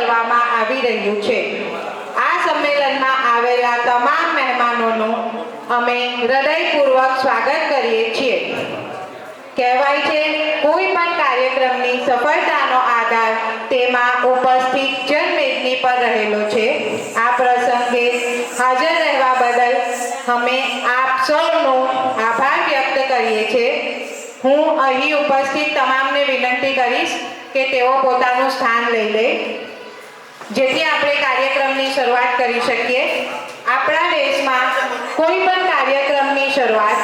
કરવામાં આવી રહ્યું છે. આ સંમેલનમાં આવેલા તમામ મહેમાનોનું અમે હૃદયપૂર્વક સ્વાગત કરીએ છીએ. કહેવાય છે, કોઈ પણ કાર્યક્રમની સફળતાનો આધાર તેમાં ઉપસ્થિત જનમેદની પર રહેલો છે. આ પ્રસંગે હાજર રહેવા બદલ અમે આપ સૌનો આભાર વ્યક્ત કરીએ છીએ. હું અહીં ઉપસ્થિત તમામને વિનંતી કરીશ કે તેઓ પોતાનું સ્થાન લઈ લે, જેથી આપણે કાર્યક્રમની શરૂઆત કરી શકીએ. આપણા દેશમાં કોઈ પણ કાર્યક્રમની શરૂઆત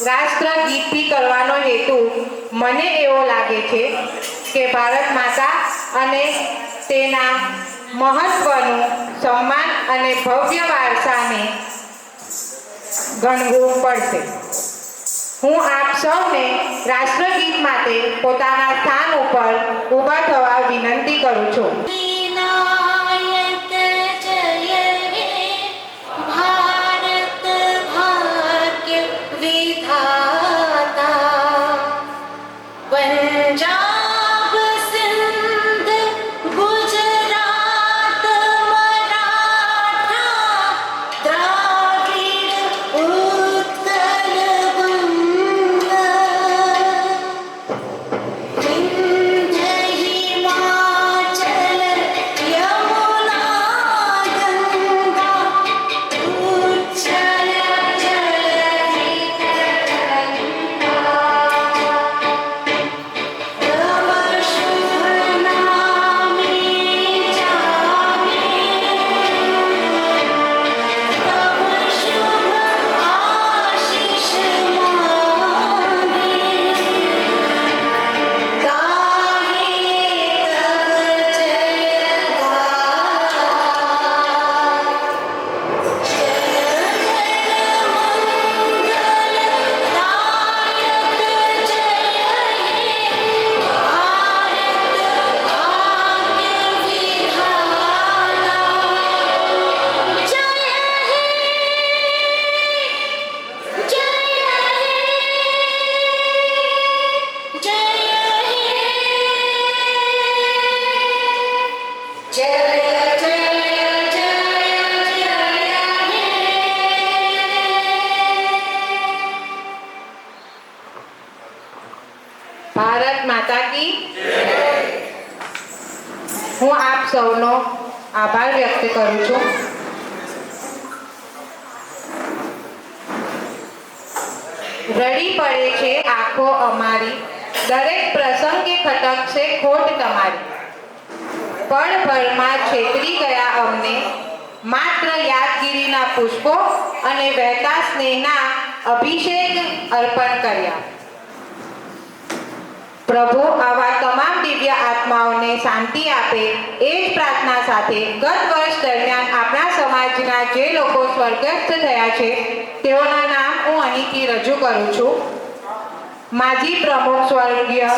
રાષ્ટ્રગીતથી કરવાનો હેતુ મને એવો લાગે છે કે ભારત માતા અને તેના મહત્વનું સન્માન અને ભવ્ય વારસાને ગણવું પડશે. હું આપ સૌને રાષ્ટ્રગીત માટે પોતાના સ્થાન ઉપર ઊભા થવા વિનંતી કરું છું. ભારત માતા કી જય. હું આપ સૌનો આભાર વ્યક્ત કરું છું. રડી પડે છે આંખો અમારી, દરેક પ્રસંગે ખટકશે ખોટ તમારી. પળભરમાં છેતરી ગયા અમને, માત્ર યાદગીરીના પુષ્પો અને વહેતા સ્નેહના અભિષેક અર્પણ કર્યા. પ્રભુ આવા તમામ દિવ્ય આત્માઓને શાંતિ આપે એ જ પ્રાર્થના સાથે ગત વર્ષ દરમિયાન આપણા સમાજના જે લોકો સ્વર્ગસ્થ થયા છે તેઓના નામ હું અહીંથી રજૂ કરું છું. માજી પ્રમુખ સ્વર્ગીય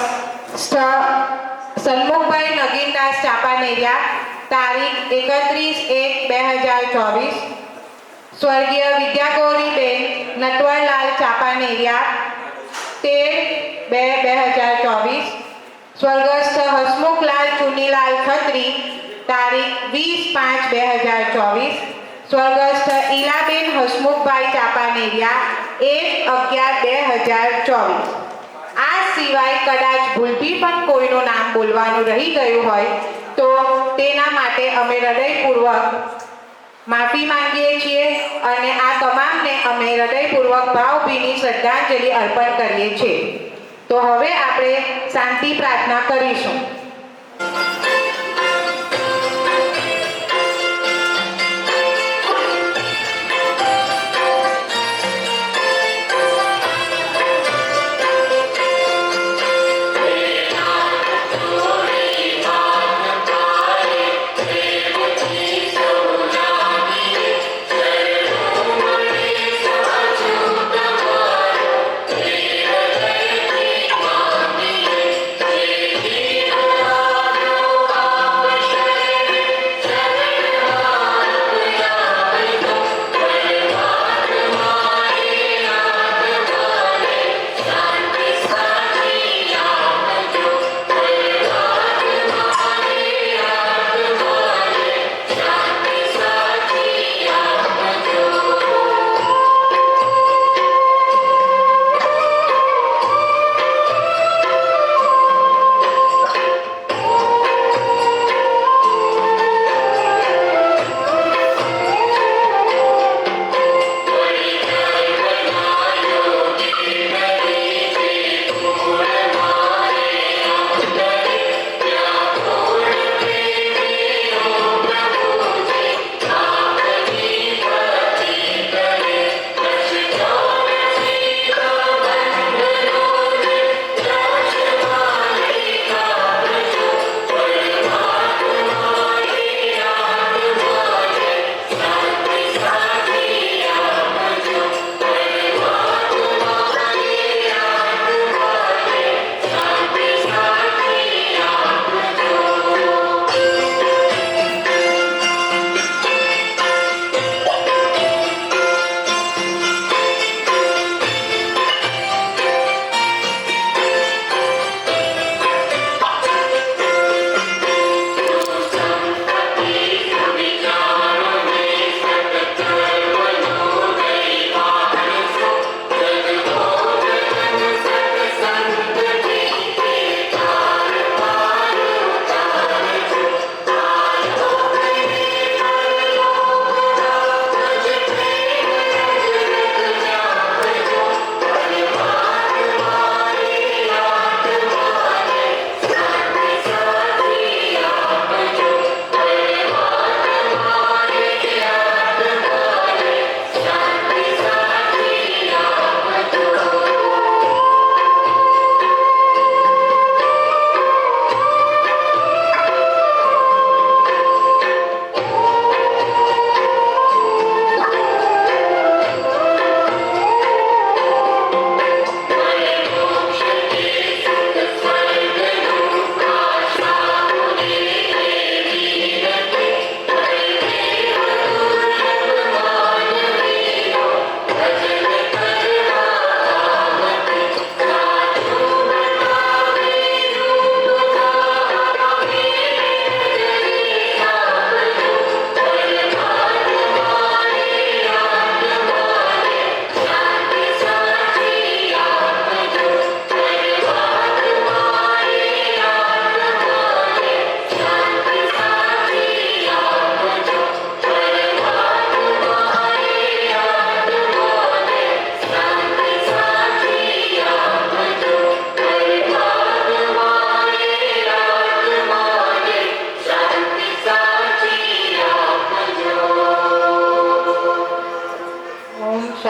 સન્મુખભાઈ નગીનદાસ ચાપાનેરિયા, તારીખ 31/1/2024. સ્વર્ગીય વિદ્યાગૌરીબેન નટવરલાલ ચાપાનેરિયા, 13/2/2024. સ્વર્ગસ્થ હસમુખલાલ ચુનીલાલ ખત્રી, તારીખ 20/5/2024. સ્વર્ગસ્થ ઈલાબેન હસમુખભાઈ ચાપાનેરિયા, 1/11/2024. આ સિવાય કદાચ ભૂલથી પણ કોઈનું નામ બોલવાનું રહી ગયું હોય તો તેના માટે અમે હૃદયપૂર્વક માફી માંગીએ છીએ અને આ તમામને અમે હૃદયપૂર્વક ભાવભીની શ્રદ્ધાંજલિ અર્પણ કરીએ છીએ. તો હવે આપણે શાંતિ પ્રાર્થના કરીશું. Yeah.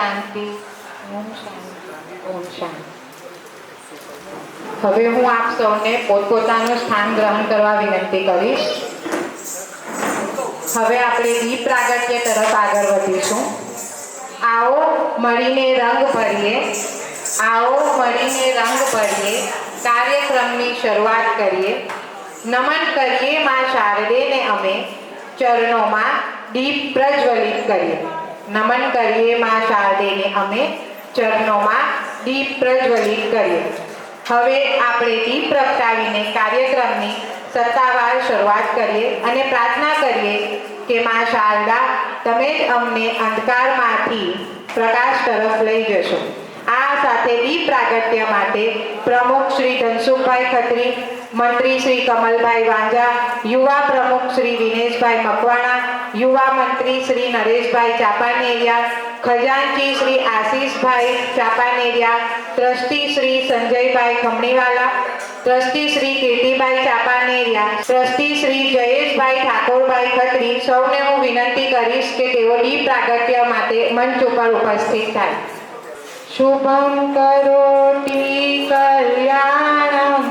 શાંતિ. ઓમ શાંતિ. ઓમ શાંતિ. હવે હું આપ સૌને પોતપોતાનું સ્થાન ગ્રહણ કરવા વિનંતી કરીશ. હવે આપણે દીપ પ્રાગટ્ય તરફ આગળ વધીશું. આવો મળીને રંગ ભરીએ, આવો મળીને રંગ ભરીએ, કાર્યક્રમની શરૂઆત કરીએ. નમન કરીએ માં શારદેને અમે, ચરણોમાં દીપ પ્રજ્વલિત કરીએ. નમન કરીએ માં શારદેને અમે, ચરણોમાં દીપ પ્રજ્વલિત કરીએ. હવે આપણે દીપ પ્રગટાવીને કાર્યક્રમની સત્તાવાર શરૂઆત કરીએ અને પ્રાર્થના કરીએ કે માં શારદા તમે જ અમને અંધકારમાંથી પ્રકાશ તરફ લઈ જશો. આ સાથે દીપ પ્રાગટ્ય માટે પ્રમુખ શ્રી ધનસુખભાઈ ખત્રી, મંત્રી શ્રી કમલભાઈ વાંઝા, યુવા પ્રમુખ શ્રી વિનેશભાઈ મકવાણા, યુવા મંત્રી શ્રી નરેશભાઈ ચાપાનેરિયા, ખજાનચી શ્રી આશીષભાઈ ચાપાનેરિયા, ટ્રસ્ટી શ્રી સંજયભાઈ ખમણીવાલા, ટ્રસ્ટી શ્રી કીર્તિભાઈ ચાપાનેરિયા, ટ્રસ્ટી શ્રી જયેશભાઈ ઠાકોરભાઈ ખત્રી, સૌને હું વિનંતી કરીશ કે તેઓ દીપ પ્રાગટ્ય માટે મંચ ઉપર ઉપસ્થિત થાય. શુભમ કરોતિ કલ્યાણમ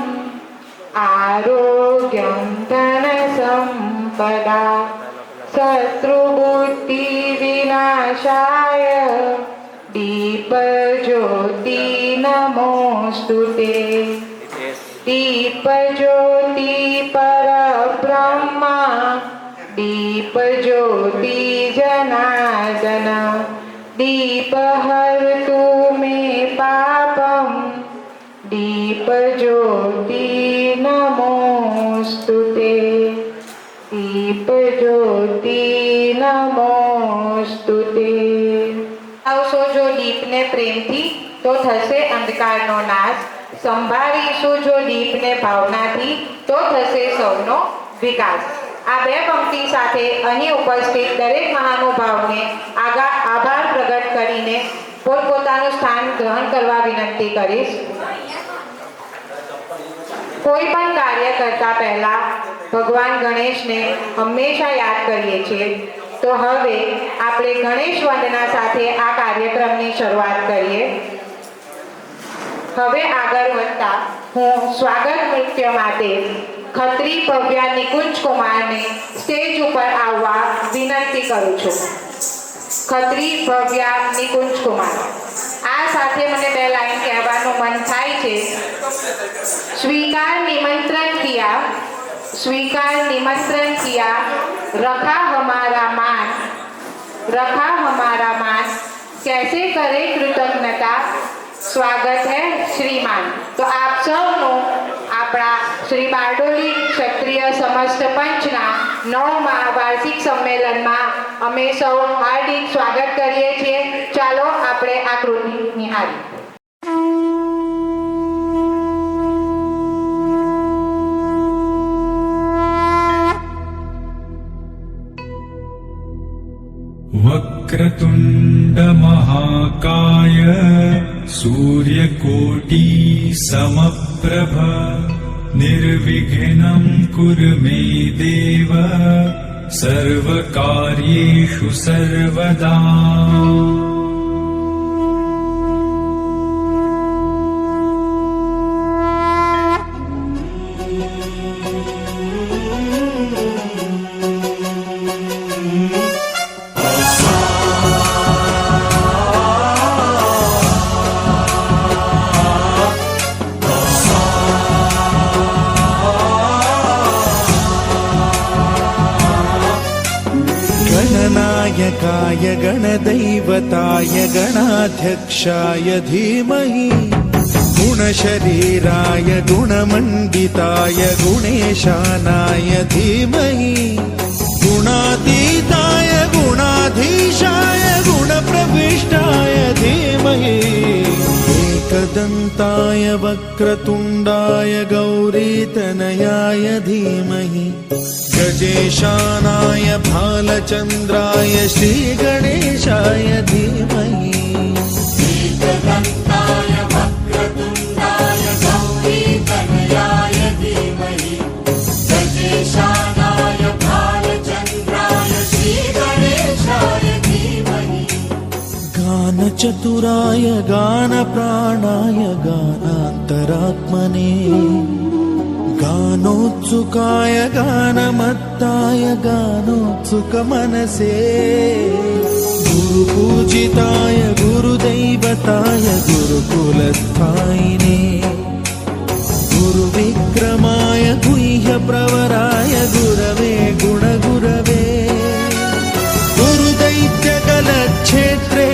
આરોગ્યમ ધન સંપદા શત્રુબુદ્ધિ વિનાશાય દીપ જ્યોતિ નમોસ્તુતે. દીપ જ્યોતિ પરબ્રહ્મા દીપ જ્યોતિ જનાર્દન દીપ હરતુ મે પાપમ દીપ જ્યોતિ નમોસ્તુતે. દીપ જ્યોતિ નમોસ્તુતે. આવશો જો દીપને પ્રેમથી તો થશે અંધકારનો નાશ. સંભાળીશું જો દીપને ભાવનાથી તો થશે સૌનો વિકાસ. આ બે પંક્તિ સાથે અહીં ઉપસ્થિત દરેક મહાનુભાવને આભાર પ્રગટ કરીને પોતપોતાનું સ્થાન ગ્રહણ કરવા વિનંતી કરીશ. કોઈ પણ કાર્ય કરતા પહેલા ભગવાન ગણેશને હંમેશા યાદ કરીએ છીએ. તો હવે આપણે ગણેશ વંદના સાથે આ કાર્યક્રમની શરૂઆત કરીએ. હવે આગળ વધતા હું સ્વાગત નૃત્ય માટે ખત્રી ભવ્યા નિકુંજ કુમારને સ્ટેજ ઉપર આવવા વિનંતી કરું છું. ખત્રી ભવ્યા નિકુંજ કુમાર. આ સાથે મને બે લાઈન કહેવાનું મન થાય છે. સ્વીકાર નિમંત્રણ કિયા, स्वीकार निमंत्रण किया, रखा हमारा मान, रखा हमारा मान, कैसे करे कृतज्ञता, स्वागत है श्रीमान. तो आप સૌનો આપણા શ્રી બારડોલી ક્ષત્રિય સમસ્ત પંચના 9મા વાર્ષિક સંમેલનમાં અમે સૌ હાર્દિક સ્વાગત કરીએ છીએ. ચાલો આપણે આ કૃતિ નિહાળીએ. वक्रतुण्ड महाकाय सूर्यकोटि समप्रभ निर्विघ्नं कुरु मे देव सर्वकार्येषु सर्वदा. गणनायकाय गणदैवताय गणाध्यक्षाय धीमहि गुणशरीराय गुणमण्डिताय गुणेशानाय धीमहि गुणातीताय गुणाधीशाय गुणप्रविष्टाय धीमहि एकदन्ताय वक्रतुण्डाय गौरीतनयाय धीमहि गजेशानाय भालचन्द्राय श्रीगणेशाय धीमहि एकदन्ताय वक्रतुण्डाय गौरीतनयाय धीमहि गजेशानाय भालचन्द्राय श्रीगणेशाय धीमहि. गान गानचतुराय गानप्राणाय गानान्तरात्मने गानोत्सुकाय गानमत्ताय गानोत्सुकमनसे गुरुपूजिताय गुरुदैवताय गुरुकुलस्थायिने गुरुविक्रमाय गुह्यप्रवराय गुरवे गुणगुरवे गुरुदैत्यकलक्षेत्रे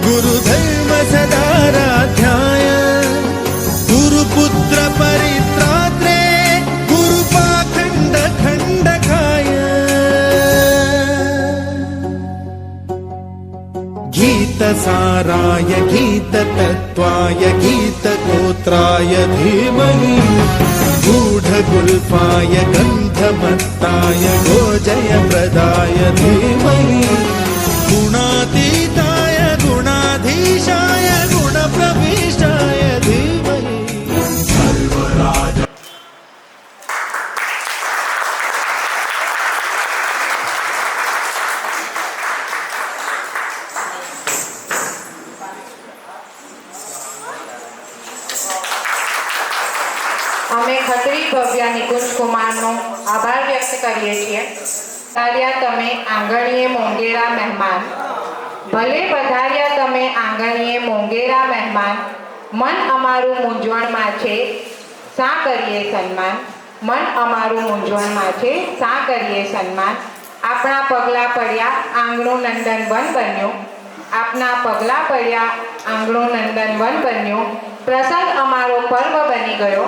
गुरुधर्मसदाराध्याय गुरुपुत्रपरित्रात्रे गुरुपाखण्डखण्डकाय गीतसाराय गीततत्त्वाय गीतगोत्राय धीमहि गूढगुल्फाय गन्धमत्ताय गोजयप्रदाय धीमहि गुणातीताय गुणाधीशाय गुणप्रविष्टाय धीमहि અમે ખત્રી ભવ્ય નિકુંજ કુમારનો આભાર વ્યક્ત કરીએ છીએ. પધાર્યા તમે આંગણીએ મોંઘેરા મહેમાન, ભલે પધાર્યા તમે આંગણીએ મોંઘેરા મહેમાન, મન અમારું મૂંઝવણમાં છે શા કરીએ સન્માન, મન અમારું મૂંઝવણમાં છે શા કરીએ સન્માન. આપણા પગલાં પડ્યા આંગણું નંદનવન બન્યું, આપના પગલાં પડ્યા આંગણું નંદનવન બન્યું. પ્રસંગ અમારો પર્વ બની ગયો,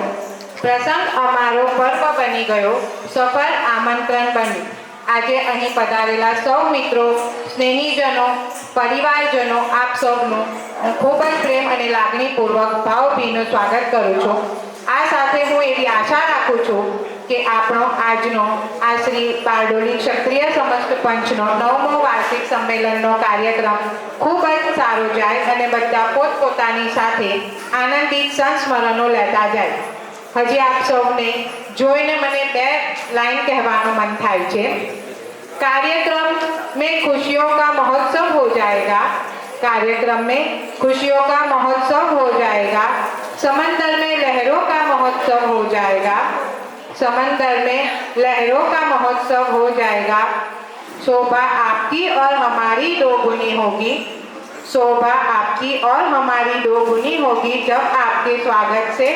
પ્રસંગ અમારો પર્વ બની ગયો, સફળ આમંત્રણ બન્યું. આજે અહીં પધારેલા સૌ મિત્રો, સ્નેહીજનો, પરિવારજનો, આપ સૌનું હું ખૂબ જ પ્રેમ અને લાગણીપૂર્વક ભાવભીનું સ્વાગત કરું છું. આ સાથે હું એવી આશા રાખું છું કે આપણો આજનો આ શ્રી બારડોલી ક્ષત્રિય સમસ્ત પંચનો 9મો વાર્ષિક સંમેલનનો કાર્યક્રમ ખૂબ જ સારો જાય અને બધા પોતપોતાની સાથે આનંદિત સંસ્મરણો લેતા જાય. હજી આપ સૌને જોઈને મને 2 લાઈન કહેવાનું મન થાય છે. कार्यक्रम में खुशियों का महोत्सव हो जाएगा, कार्यक्रम में खुशियों का महोत्सव हो जाएगा, समंदर में लहरों का महोत्सव हो जाएगा, समंदर में लहरों का महोत्सव हो जाएगा. शोभा आपकी और हमारी दोगुनी होगी, शोभा आपकी और हमारी दोगुनी होगी जब आपके स्वागत से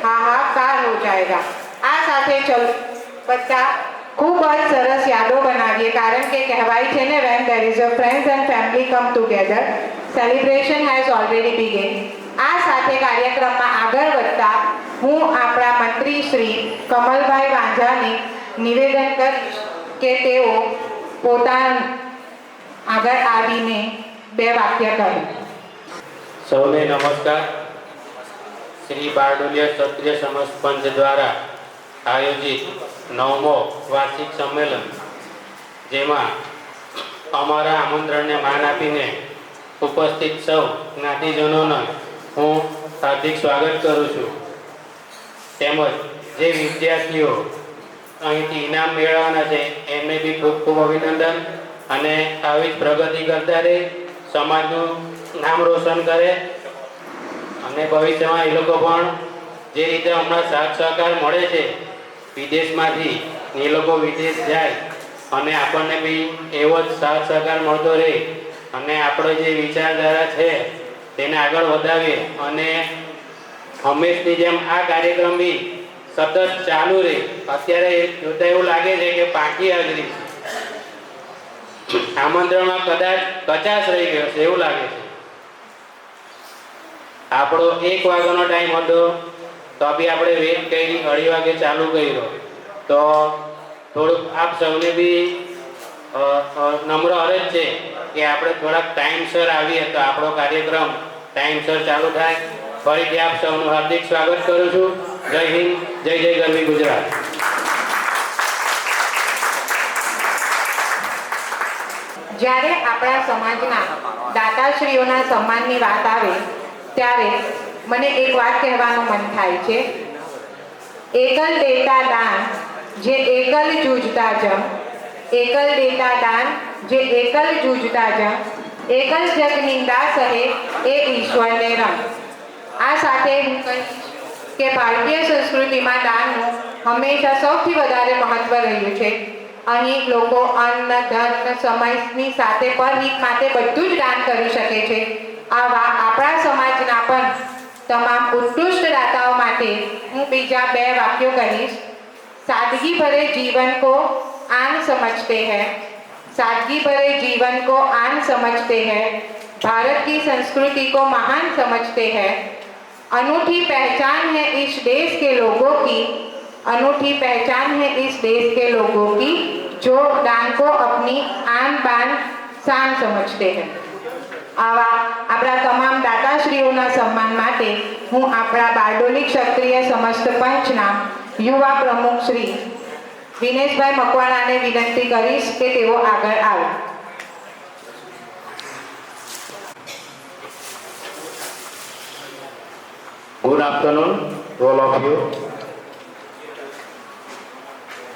हाहाकार हो जाएगा. આ સાથે ચલ બધા ખૂબ જ સરસ યાદો બનાવીએ, કારણ કે કહેવાય છે ને, when there is a friends and family come together, celebration has already begun. આ સાથે કાર્યક્રમમાં આગળ વધતા હું આપણા મંત્રી શ્રી કમલભાઈ વાંઝાને નિવેદન કરીશ કે તેઓ પોતાના આગળ આવીને 2 વાક્ય કહે. સૌને નમસ્કાર. શ્રી બારડોલિયા ક્ષત્રિય સમસ્ત પંચ દ્વારા આયોજિત 9મો વાર્ષિક સંમેલન, જેમાં અમારા આમંત્રણને માન આપીને ઉપસ્થિત સૌ જ્ઞાતિજનોને હું હાર્દિક સ્વાગત કરું છું. તેમજ જે વિદ્યાર્થીઓ અહીંથી ઇનામ મેળવવાના છે એમને બી ખૂબ ખૂબ અભિનંદન, અને આવી જ પ્રગતિ કરતા રહે, સમાજનું નામ રોશન કરે અને ભવિષ્યમાં એ લોકો પણ જે રીતે હમણાં સાથ સહકાર મળે છે વિદેશમાંથી, એ લોકો વિદેશ જાય અને આપણને બી એવો જ સાથ સહકાર મળતો રહે અને આપણો જે વિચારધારા છે તેને આગળ વધાવીએ અને હંમેશની જેમ આ કાર્યક્રમ બી સતત ચાલુ રહે. અત્યારે જોતા એવું લાગે છે કે પાકી હાજરી આમંત્રણમાં કદાચ કચાશ રહી ગયો છે એવું લાગે છે. આપણો 1 વાગ્યાનો ટાઈમ હતો તો બી આપણે વેટ કરી 2:30 વાગે ચાલુ કર્યો. તો થોડુંક આપ સૌને બી નમ્ર અરજ છે કે આપણે થોડાક ટાઈમસર આવીએ તો આપણો કાર્યક્રમ ટાઈમસર ચાલુ થાય. ફરીથી આપ સૌનું હાર્દિક સ્વાગત કરું છું. જય હિન્દ, જય જય ગરવી ગુજરાત. જ્યારે આપણા સમાજના દાતાશ્રીઓના સન્માનની વાત આવે ત્યારે મને એક વાત કહેવાનું મન થાય છે. એકલ દેતા દાન જે એકલ જૂજતા જમ, એકલ દેતા દાન જે એકલ જૂજતા જમ, એક જ જગ નિંદા સહે એ ઈશ્વરને રંગ. આ સાથે હું કહીશ કે ભારતીય સંસ્કૃતિમાં દાનનું હંમેશા સૌથી વધારે મહત્વ રહ્યું છે. અહીં લોકો અન્ન, ધન, સમયની સાથે પરહિત માટે બધું જ દાન કરી શકે છે. આવા આપણા સમાજના પણ તમામ ઉત્કૃષ્ટ દાતાઓ માટે હું બીજા 2 વાક્યો કહીશ. सादगी भरे जीवन को आन समझते हैं, सादगी भरे जीवन को आन समझते हैं, भारत की संस्कृति को महान समझते हैं. अनूठी पहचान है इस देश के लोगों की, अनूठी पहचान है इस देश के लोगों की जो दान को अपनी आन बान शान समझते हैं. આવા આપણા તમામ દાતાશ્રીઓના સન્માન માટે હું આપણા બારડોલી ક્ષત્રિય સમસ્ત પંચના યુવા પ્રમુખ શ્રી વિનેશભાઈ મકવાણાને વિનંતી કરીશ કે તેઓ આગળ આવે. Good afternoon all of you.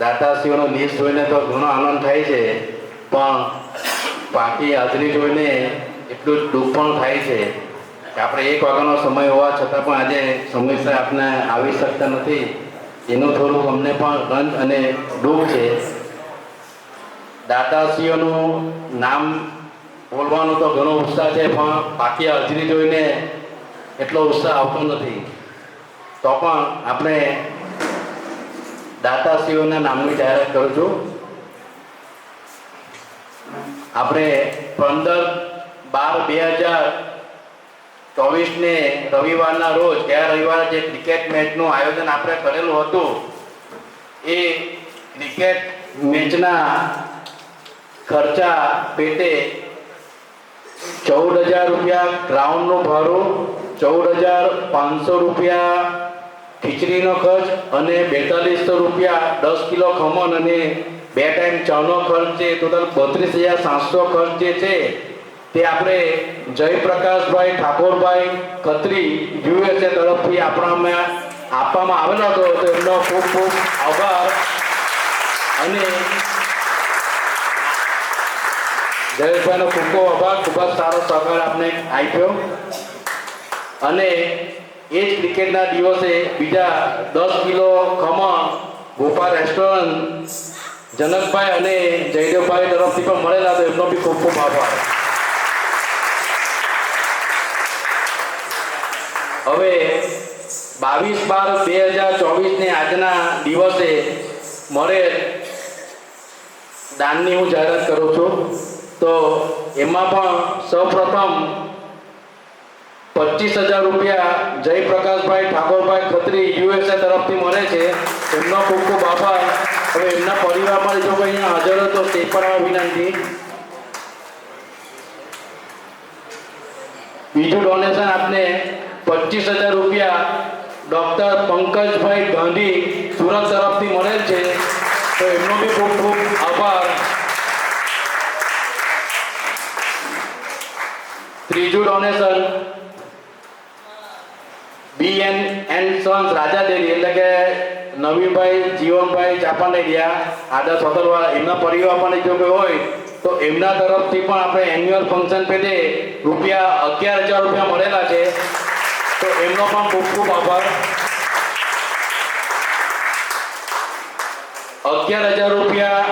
દાતાશ્રીઓનો લિસ્ટ જોઈને તો ઘણો આનંદ થાય છે, પણ બાકી હાજરી જોઈને એટલું જ દુઃખ પણ થાય છે કે આપણે 1 વાગ્યાનો સમય હોવા છતાં પણ આજે સમયસર આપણે આવી શકતા નથી. એનું થોડું અમને પણ રંજ અને દુઃખ છે. દાતાશ્રીઓનું નામ બોલવાનો તો ઘણો ઉત્સાહ છે, પણ બાકી હાજરી જોઈને એટલો ઉત્સાહ આવતો નથી. તો પણ આપણે દાતાશ્રીઓના નામની જાહેરાત કરું છું. આપણે 15/12/2024 રવિવારના રોજ ગયા રવિવારે જે ક્રિકેટ મેચનું આયોજન આપણે કરેલું હતું, એ ક્રિકેટ મેચના ખર્ચા પેટે 14,000 રૂપિયા ગ્રાઉન્ડનું ભાડું, 14,500 રૂપિયા ખીચડીનો ખર્ચ અને 4200 રૂપિયા 10 કિલો ખમણ અને 2 ટાઈમ ચાનો ખર્ચ છે. ટોટલ 32,700 ખર્ચ જે છે તે આપણે જયપ્રકાશભાઈ ઠાકોરભાઈ ખત્રી USA તરફથી આપવામાં આવેલો હતો. તો એમનો ખૂબ ખૂબ આભાર. અને જયેશભાઈનો ખૂબ ખૂબ આભાર. ખૂબ જ સારો સહકાર આપને આપ્યો. અને એ જ ક્રિકેટના દિવસે બીજા 10 કિલો ખમણ ગોપાલ રેસ્ટોરન્ટ જનકભાઈ અને જયદેવભાઈ તરફથી પણ મળેલા, તો એમનો બી ખૂબ ખૂબ આભાર. હવે 22/12/2024 આજના દિવસે મળેલ દાનની હું જાહેરાત કરું છું. તો એમાં પણ સૌપ્રથમ 25,000 રૂપિયા જયપ્રકાશભાઈ ઠાકોરભાઈ ખત્રી USA તરફથી મળે છે. એમનો ખૂબ ખૂબ આભાર. હવે એમના પરિવારમાં જો કોઈ અહીંયા હાજર હોય તો તે પણ વિનંતી. બીજું ડોનેશન આપને 25,000 રૂપિયા ડૉક્ટર પંકજભાઈ ગાંધી સુરત તરફથી મળેલ છે, તો એમનો બી ખૂબ ખૂબ આભાર. ત્રીજું ડોનેશન BN & સન્સ રાજાદેરી એટલે કે નવીનભાઈ જીવનભાઈ ચાપાનેરિયા આદર્શ હોટલવાળા, એમના પરિવાર પણ જો કોઈ હોય તો એમના તરફથી પણ આપણે એન્યુઅલ ફંક્શન પેટે રૂપિયા 11,000 રૂપિયા મળેલા છે, તો એમનો પણ ખૂબ ખૂબ આભાર. 11,000 રૂપિયા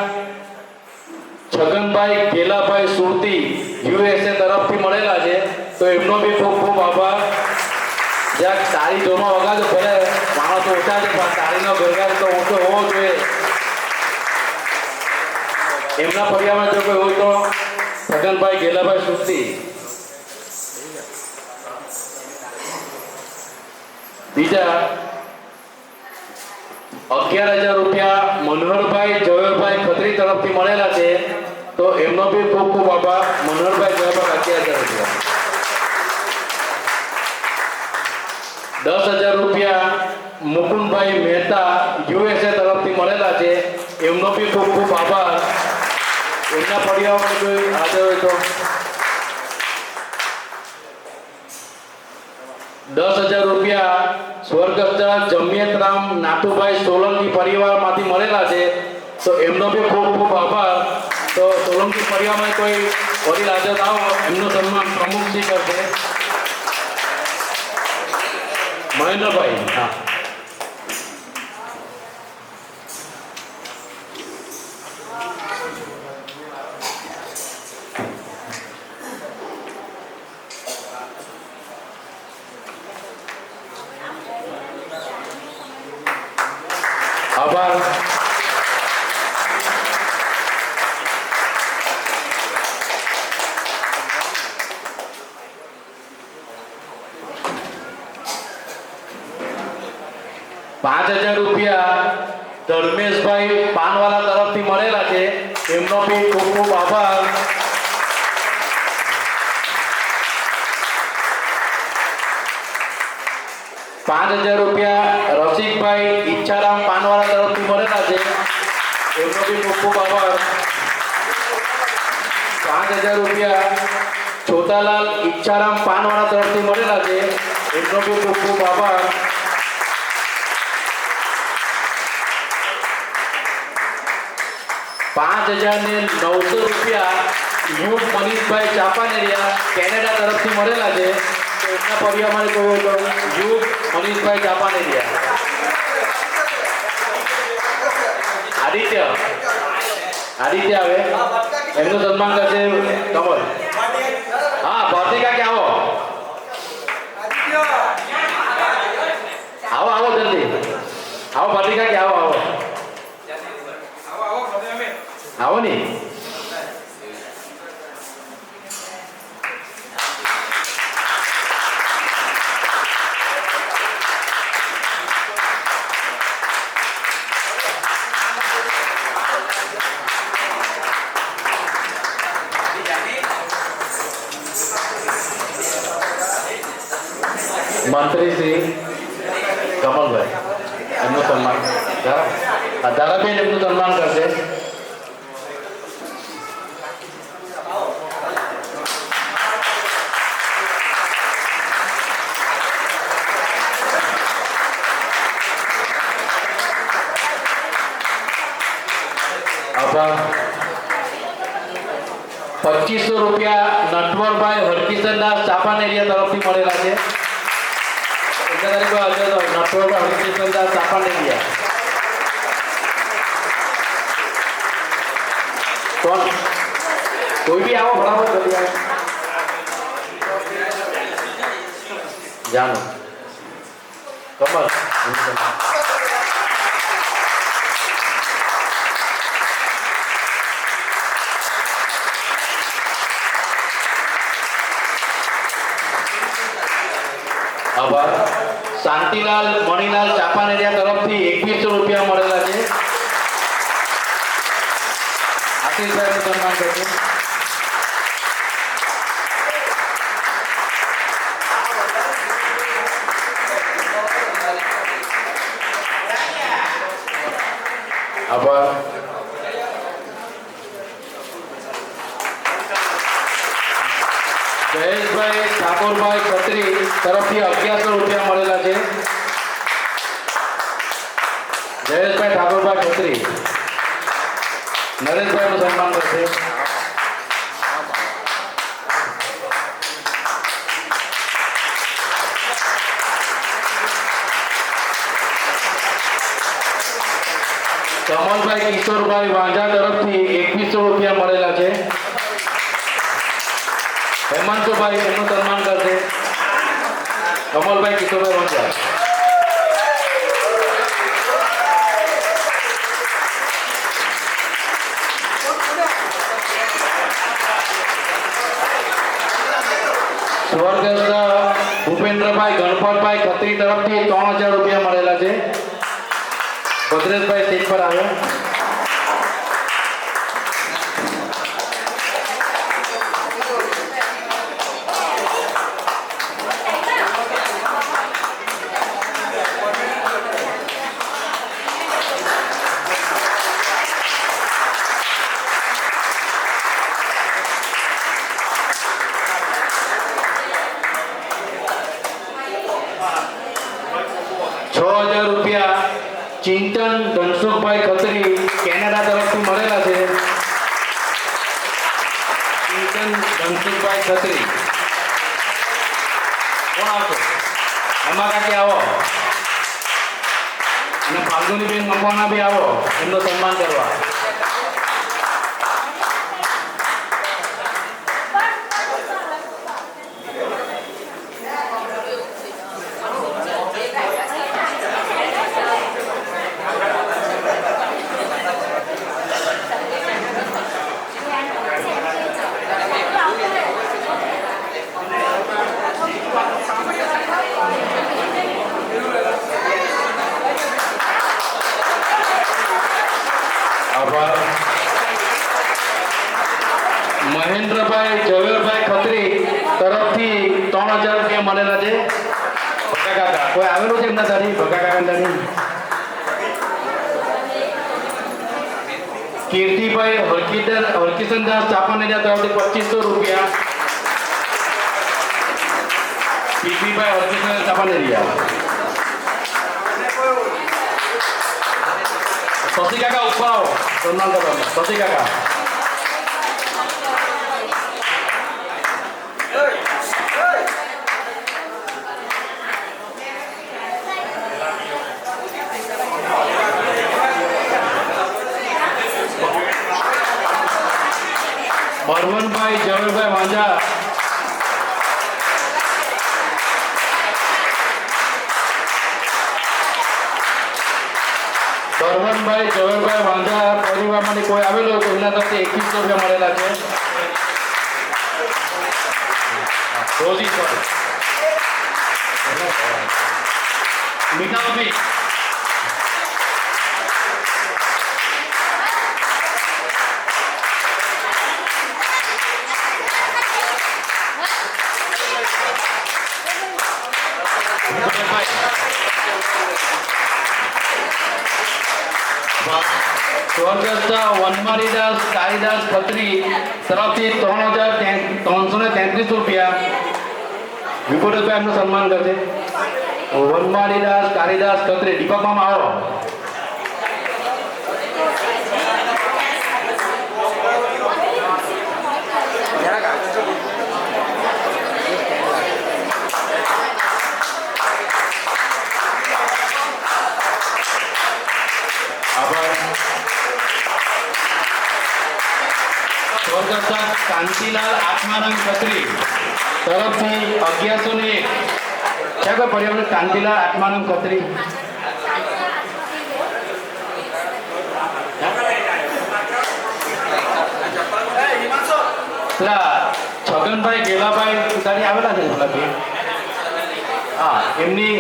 છગનભાઈ ગેલાભાઈ સુરતી USA તરફથી મળેલા છે, તો એમનો બી ખૂબ ખૂબ આભાર. જ્યાં તારી જોરમાં વગાડો, ભલે માણસો ઓછા છે પણ તારીનો ગરગાર તો ઓછો હોવો જોઈએ. એમના પરિવારમાં જો કોઈ હોય તો છગનભાઈ ગેલાભાઈ સુરતી. બીજા 11,000 રૂપિયા મનોહરભાઈ જવેરભાઈ ખત્રી તરફથી મળેલા છે, તો એમનો બી ખૂબ ખૂબ આભાર. મનોહરભાઈ જવેરભાઈ 11,000 રૂપિયા. 10,000 રૂપિયા મુકુંદભાઈ મહેતા USA તરફથી મળેલા છે, એમનો બી ખૂબ ખૂબ આભાર. એમના પરિવારમાં કોઈ હાજર હોય તો 10,000 રૂપિયા સ્વર્ગસ્થ જમિયતરામ નાથુભાઈ સોલંકી પરિવારમાંથી મળેલા છે, તો એમનો બી ખૂબ ખૂબ આભાર. તો સોલંકી પરિવારમાં કોઈ વડીલ હાજર આવો, એમનું સન્માન પ્રમુખજી કરશે. મહેન્દ્રભાઈ, હા. આભાર. ₹5000 ધર્મેશભાઈ પાનવાલા તરફથી મળેલા છે, એમનો બી ખૂબ ખૂબ આભાર. ₹5000 રસિકભાઈ ઈચ્છારામ પાનવાલા તરફથી મળેલા છે, એમનો બી ખૂબ ખૂબ આભાર. ₹5000 છોટાલાલ ઈચ્છારામ પાનવાલા તરફથી મળેલા છે, એમનો બી ખૂબ ખૂબ આભાર. ₹5000 યુગ મનીષભાઈ ચાપાનેરિયા કેનેડા તરફથી મળેલા છે, તો એમના પરિવારને કહ્યું તો યુગ મનીષભાઈ ચાપાનેરિયા. આદિત્ય આવે, એમનું સન્માન કરશે કમલ. હા, ભારતિકા કે આવો આવો આવો જલ્દી આવો. ભારતિકા કે આવો આવો આવો ને. મંત્રી શ્રી કમલભાઈ, એમનું સન્માન ધારાબેન એમનું સન્માન કરશે. આભાર. ₹2500 નટવરભાઈ હરકિશનદાસ ચાપાનેરિયા તરફથી મળેલા છે. નટવરભાઈ હરકિશનદાસ ચાપાનેરિયા કોણ? કોઈ બી આવો, બરાબર કરી આવો. જાનો કમલ. આભાર. શાંતિલાલ મણિલાલ ચાપાનેરિયા તરફથી ₹2100 મળેલા છે. આશીષભાઈનું સન્માન કરશે. આભાર. જયેશભાઈ ઠાકોરભાઈ ખત્રી તરફથી ₹1100 મળેલા છે. જયેશભાઈ ઠાકોરભાઈ ખત્રી નરેશભાઈનું સન્માન કરશે. કમલભાઈ કિશોરભાઈ વાંઝા તરફથી ₹2100 મળેલા છે. હેમંતભાઈ એમનું સન્માન કરશે. કમલભાઈ કિશોરભાઈ વાંઝા. સ્વર્ગસ્થ ભૂપેન્દ્રભાઈ ગણપતભાઈ ખત્રી તરફથી ₹3000 મળેલા છે. ભદ્રેશભાઈ સ્ટેજ પર આવ્યા. ₹6000 ચિંતન ધનસુખભાઈ ખત્રી કેનેડા તરફથી મળેલા છે. ચિંતન હરિકિશન ધનસુખભાઈ ખત્રી. કોણ આવશો? એમાં કાકી આવો. અને ફાલ્ગુનીબેન મકવાણા બી આવો, એમનું સન્માન કરવા. આભાર. મહેન્દ્રભાઈ ઝવેરભાઈ ખત્રી તરફથી 3000 રૂપિયા મળેલા છે. ભગા કાકા કોઈ આવેલું છે એમના તારી? ભગા કાકા તારી? કીર્તિભાઈ હરકિશનદાસ ચાપાનેજા તરફથી 2500 રૂપિયા. પીપીભાઈ હરકિશનદાસ ચાપાનેજા. શશી કાકા ઉપર આવો, સન્માન કરવા. શશી કાકા. બળવંતભાઈ ઝવેરભાઈ વાંઝા. બળવંતભાઈ ઝવેરભાઈ વાંઝા પરિવારમાંથી કોઈ આવેલો તો એના તરફથી 2100 રૂપિયા મળેલા છે. રોજી સર. મીઠાભાઈ. સ્વર્ગસ્થ વનમાળીદાસ કાળીદાસ ખત્રી તરફથી 3333 રૂપિયા. વિપુલભાઈ એમનું સન્માન કરશે. વનમાળીદાસ કાળીદાસ ખત્રી. દીપકમાં આવો. આભાર. સ્વર્ગસ્થ કાંતિલાલ આત્મારામ ખત્રી તરફથી 1101. છે કોઈ પર્યાવરણ? કાંતિલાલ આત્મારામ ખત્રી. પેલા છગનભાઈ ગેલાભાઈ તારી આવેલા છે પેલા? હા, એમની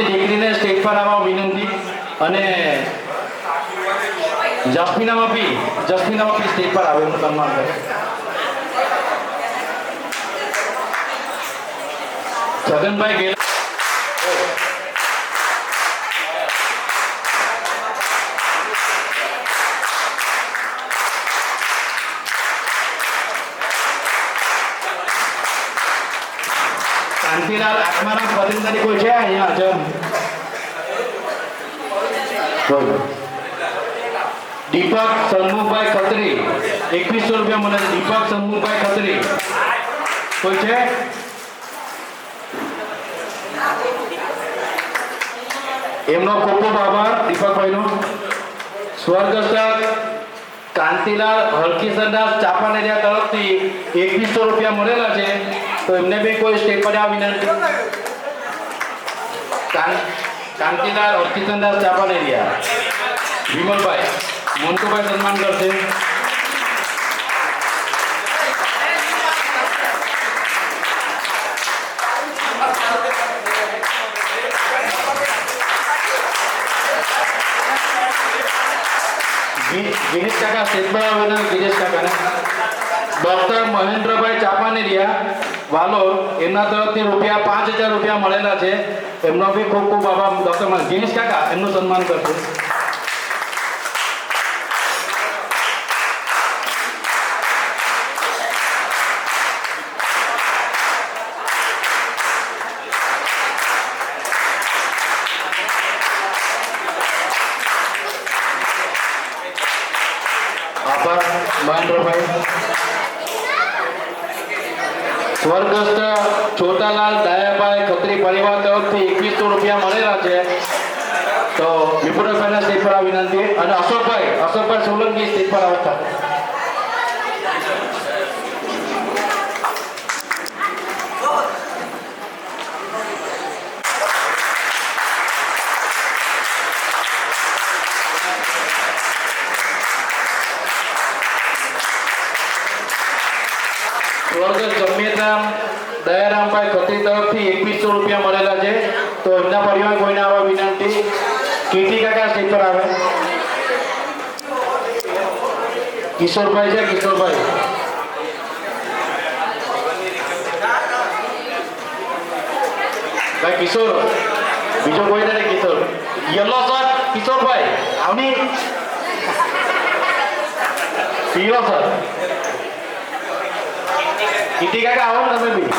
દીકરીને સ્ટેજ પર આવવા વિનંતી. અને જસ્મીનામાં બી સ્ટેજ પર આવે એનું સન્માન કરે. છગનભાઈ ગેલા. કાંતિલાલ આત્મારામ ખત્રી કોઈ છે અહીંયા? છે બોલો. દીપક સન્મુખભાઈ ખત્રી 2100 રૂપિયા મળે છે. દીપક સન્મુખભાઈ ખત્રી કોઈ છે? એમનો ખૂબ ખૂબ આભાર દીપકભાઈનો. સ્વર્ગસ્થ કાંતિલાલ હરકિશનદાસ ચાપાનેજા તરફથી 2100 રૂપિયા મળેલા છે. તો એમને બી કોઈ સ્ટેપ પર આ વિનંતી. કાંતિલાલ હરકિશનદાસ ચાપાનેજા. વિમલભાઈ મોન્ટુભાઈ સન્માન કરશે. ગિરીશ કાકા સ્ટેજમાં આવેલા. ગિરીશ કાકાને ડોક્ટર મહેન્દ્રભાઈ ચાપાનેરિયા વાલો એમના તરફથી રૂપિયા 5000 રૂપિયા મળેલા છે. એમનો બી ખૂબ ખૂબ આભાર. ડોક્ટર ગિરીશ કાકા એમનું સન્માન કરશે. આભાર મહેન્દ્રભાઈ. સ્વર્ગસ્થ છોટાલાલ ડાયાભાઈ ખત્રી પરિવાર તરફથી 2100 રૂપિયા મળેલા છે. તો વિપુલભાઈના સ્ટેજ પર આ વિનંતી અને અશોકભાઈ સોલંકી સ્ટેજ પર આવતા. સ્વર્ગસ્થ જમ્મેરામ દયારામભાઈ ખત્રી તરફથી 2100 રૂપિયા મળેલા છે. તો એમના પરિવાર કોઈને આવા વિનંતી. કીર્તિ કાકા સ્ટેજ પર આવે. કિશોરભાઈ છે, કિશોરભાઈ. ભાઈ કિશોર, બીજો કોઈ નથી. કિશોર યલો શર્ટ, કિશોરભાઈ આવની. પીળો શર્ટ. કીર્તિ કાકા આવો ને તમે બી.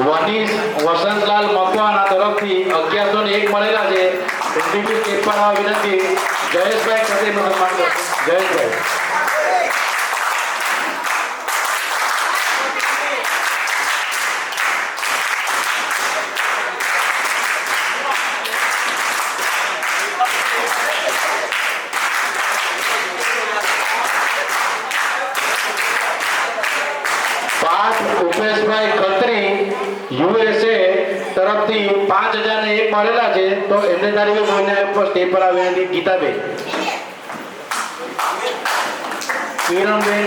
વનીશ વસંતલાલ મકવાણા તરફથી 1101 મળેલા છે. એમની સ્ટેજ પર આવવા વિનંતી. જયેશભાઈ ખત્રીનું સન્માન કરો. જયેશભાઈ. ઉપેશભાઈ ખત્રી USA તરફથી 5001 મળેલા છે. તો એમને તારીખે કોઈને સ્ટેજ પર આવેલી ગીતાબેન, કિરણબેન,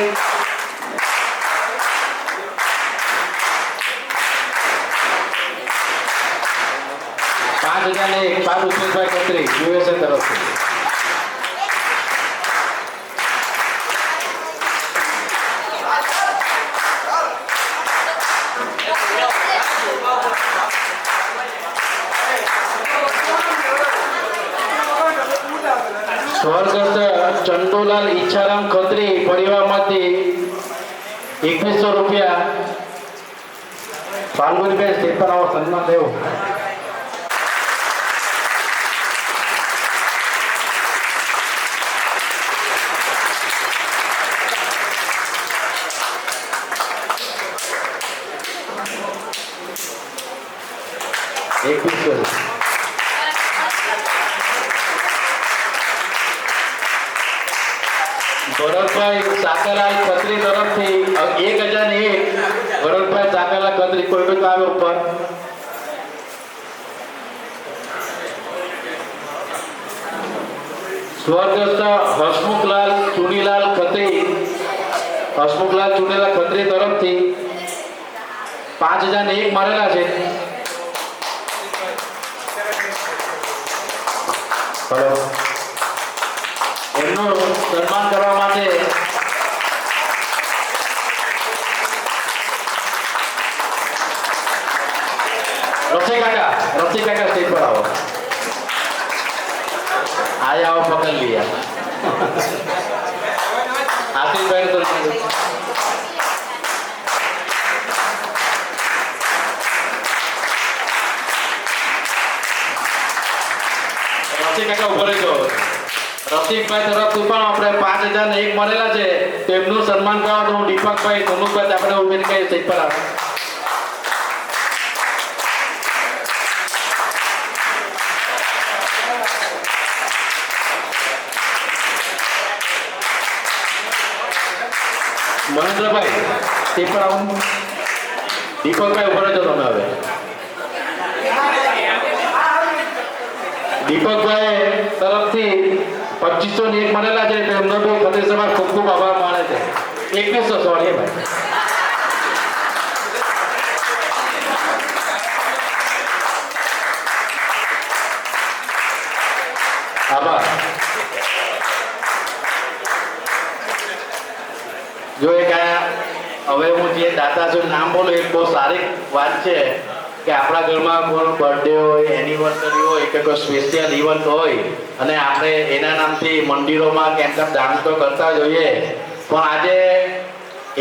ઉપેશભાઈ ખત્રી USA તરફથી. સ્વર્ગસ્થ ચંદુલાલ ઈચ્છારામ ખત્રી પરિવારમાંથી 2100 રૂપિયા. ફાલ્ગુનીબેન સ્ટેજ પર આવો, સન્માન લેવો. ભરતભાઈ સાકાલાલ ખત્રી તરફથી 1001. ભરતભાઈ સાકાલાલ ખત્રી કોઈ આવે ઉપર. સ્વર્ગસ્થ હસમુખલાલ ચુનીલાલ ખત્રી તરફથી 5001 મળેલા છે. હેલો. એમનું સન્માન કરવા માટે રફી કાકા સ્ટેજ પર આવો. આવો પકડ લીયા. આશીષભાઈ તો રફી કાકા ઉપર ગયો. રફીકભાઈ તરફથી પણ આપણે 5001 મળેલા છે. તેમનું સન્માન કરવા તો દીપકભાઈ ધનુભાઈ આપણે ઉમેદભાઈ સ્ટેજ પર આવે. મહેન્દ્રભાઈ સ્ટેજ પર આવો. દીપકભાઈ ઉપર જો તમે હવે. દીપકભાઈ તરફથી 2501 મળેલા છે. તેમનો બી ખત્રી સમાજ ખૂબ ખૂબ આભાર માને છે. 2100 સોરી ભાઈ. આભાર. જો એક હવે હું જે દાતા છું નામ બોલું, એક બહુ સારી વાત છે કે આપણા ઘરમાં કોઈ બર્થડે હોય, એનિવર્સરી હોય કે કોઈ સ્પેશિયલ ઇવેન્ટ હોય અને આપણે એના નામથી મંદિરોમાં કેમ કેમ દાન તો કરતા જ હોઈએ, પણ આજે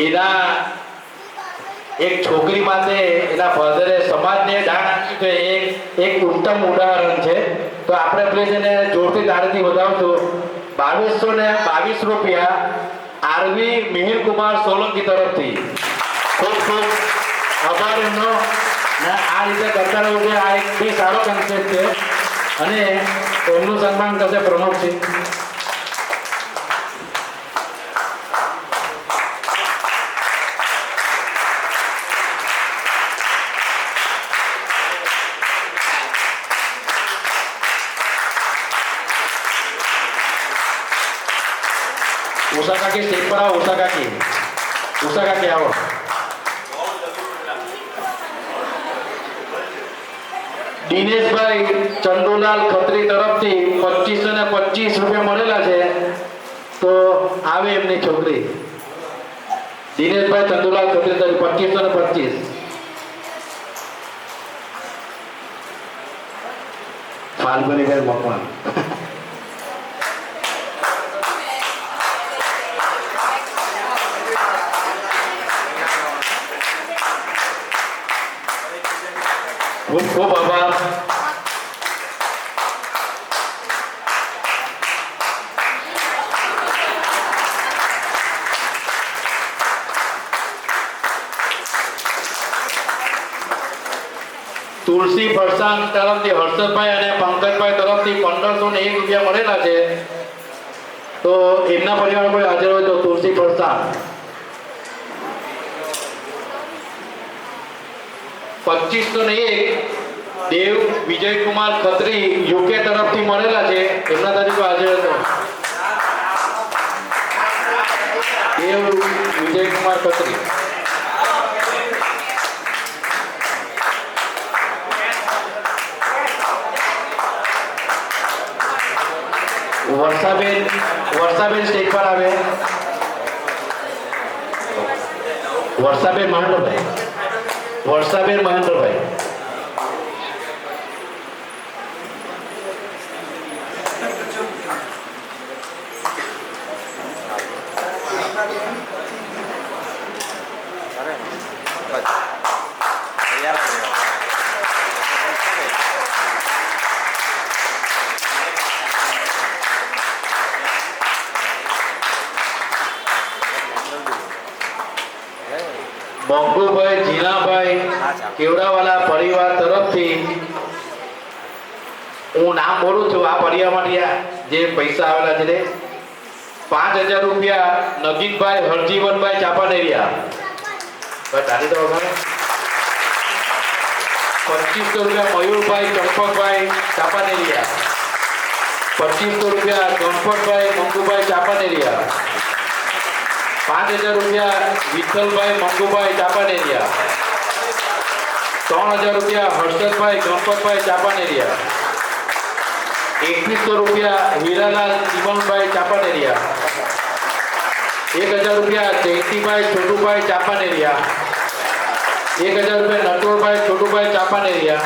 એના એક છોકરી માટે એના ફાધરે સમાજને દાન આપ્યું છે, એક ઉત્તમ ઉદાહરણ છે. તો આપણે પ્લીઝ એને જોરથી તાળીથી વધાવશું. 2222 રૂપિયા આરવી મિહિરકુમાર સોલંકી તરફથી. ખૂબ ખૂબ આભાર એમનો. ને આ રીતે કરતા રહેવું છે. આ એક બી સારો કન્સેપ્ટ છે અને એમનું સન્માન કરશે પ્રમોદસિંહ. ઉષા કાકી સ્ટેજ પર આવો. ઉષા કાકી આવો. દિનેશભાઈ ચંદુલાલ ખત્રી તરફથી 2525 રૂપિયા મળેલા છે. તો આવે એમની છોકરી દિનેશભાઈ ચંદુલાલ ખત્રી તરફ 2525. ફાલ્ગુનીબેન મકવાણ. ખૂબ ખૂબ આભાર. તુલસી ફરસાણ તરફથી હર્ષદભાઈ અને પંકજભાઈ તરફથી 1501 રૂપિયા મળેલા છે. તો એમના પરિવાર કોઈ હાજર હોય તો તુલસી ફરસાણ. 2501 દેવ વિજયકુમાર ખત્રી યુકે તરફથી મળેલા છે. એમના તરીકે હાજર હતો દેવ વિજયકુમાર ખત્રી. વર્ષાબેન સ્ટેજ પર આવે. વર્ષાબેન મહેન્દ્રભાઈ. મંગુભાઈ જીનાભાઈ કેવડાવાલા પરિવાર તરફથી હું નામ બોલું છું. આ પરિવારમાંથી જે પૈસા આવેલા છે 5000 રૂપિયા નગીનભાઈ હરજીવનભાઈ ચાપાનેરિયા. તારી તો વગર 2500 રૂપિયા મયુરભાઈ ચંપકભાઈ ચાપાનેરિયા. 2500 રૂપિયા ગણપતભાઈ મંગુભાઈ ચાપાનેરિયા. 5000 રૂપિયા વિઠ્ઠલભાઈ મંગુભાઈ ચાપાનેરિયા. 3000 રૂપિયા હર્ષદભાઈ ગણપતભાઈ ચાપાનેરિયા. 2100 રૂપિયા હીરાલાલ ચીમનભાઈ ચાપાનેરિયા. 1000 રૂપિયા જયંતિભાઈ છોટુભાઈ ચાપાનેરિયા. 1000 રૂપિયા નટોરભાઈ છોટુભાઈ ચાપાનેરિયા.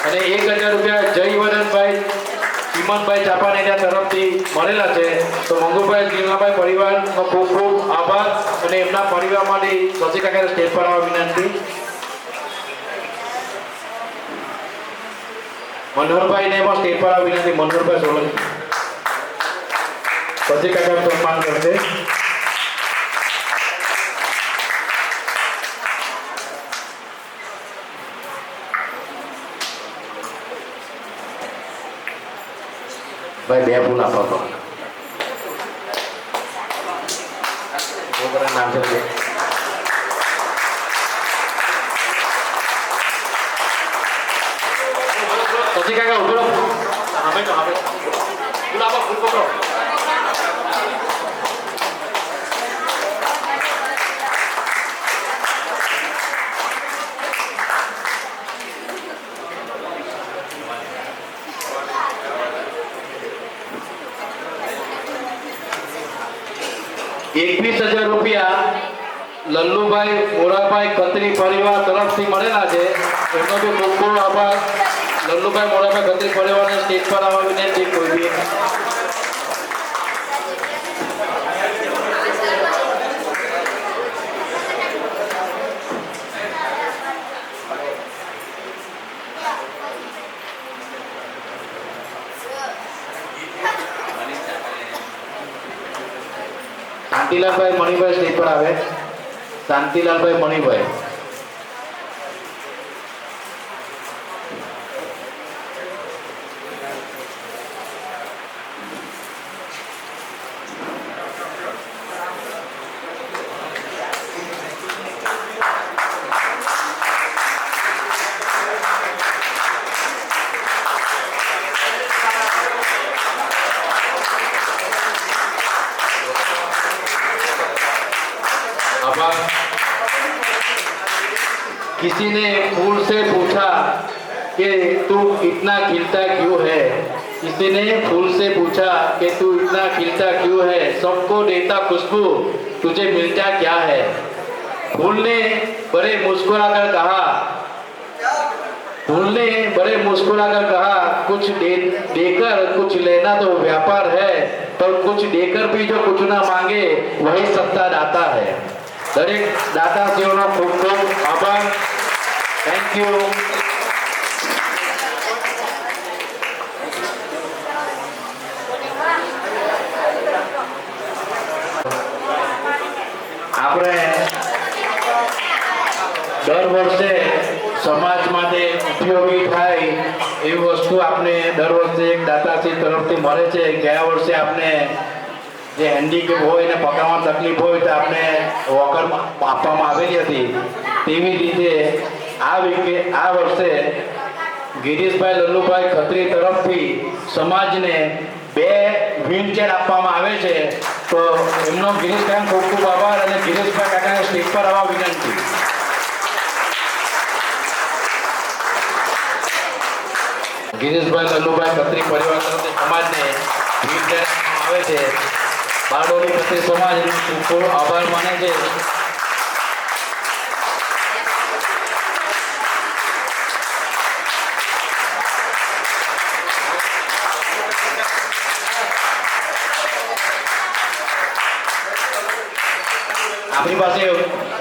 અને 1000 રૂપિયા જયવર્ધનભાઈ ચીમનભાઈ ચાપાનેરિયા તરફથી મળેલા છે. તો મંગુભાઈ જીલાભાઈ પરિવારનો ખૂબ ખૂબ આભાર અને એમના પરિવારમાંથી શશી કાકાને સ્ટેજ પર આવવા વિનંતી. મનોહરભાઈને પણ સ્ટેજ પર આવવા વિનંતી. મનોહરભાઈ સોલંકી શશી કાકાનું સન્માન કરશે. ભાઈ 2 ફૂલ આપો તો છોકરાનું નામ છે. શશી કાકા ઉભો રહો. અમે તો આપણે ફૂલ આપો. ફૂલ પકડો. ₹21000 લલ્લુભાઈ મોરાભાઈ ખત્રી પરિવાર તરફથી મળેલા છે. એમનો બી ખૂબ ખૂબ આભાર. લલ્લુભાઈ મોરાભાઈ ખત્રી પરિવારને સ્ટેજ પર આવવા વિનંતી. કોઈ બી શાંતિલાલભાઈ મણિભાઈ સ્ટેજ પર આવે. શાંતિલાલભાઈ મણિભાઈ. किसी ने फूल से पूछा कि तू इतना खिलता क्यों है. किसी ने फूल से पूछा कि तू इतना खिलता क्यों है. सबको देता खुशबू तुझे मिलता क्या है. फूल ने बड़े मुस्कुराकर कहा. फूल ने बड़े मुस्कुराकर कहा कुछ देकर कुछ लेना तो व्यापार है, पर कुछ देकर भी जो कुछ ना मांगे वही सच्चा दाता है. दरेक दाताश्रीઓનો ખૂબ ખૂબ આભાર. Thank you. આપણે દર વર્ષે સમાજ માટે ઉપયોગી થાય એવી વસ્તુ આપણે દર વર્ષે એક દાતાશ્રી તરફથી મળે છે. ગયા વર્ષે આપણે જે હેન્ડીકેપ હોય એને પકડવામાં તકલીફ હોય તો આપણે વોકર આપવામાં આવેલી હતી. તેવી રીતે આ વર્ષે ગિરીશભાઈ લલ્લુભાઈ ખત્રી તરફથી સમાજને 2 વ્હીલચેર આપવામાં આવે છે. તો એમનો ગિરીશભાઈ ખૂબ ખૂબ આભાર અને ગિરીશભાઈ કાકાને સ્ટેજ પર આવવા વિનંતી. ગિરીશભાઈ લલ્લુભાઈ ખત્રી પરિવાર તરફથી સમાજને વ્હીલચેર આપવામાં આવે છે. બારડોલી ખત્રી સમાજ ખૂબ ખૂબ આભાર માને છે. આપણી પાસે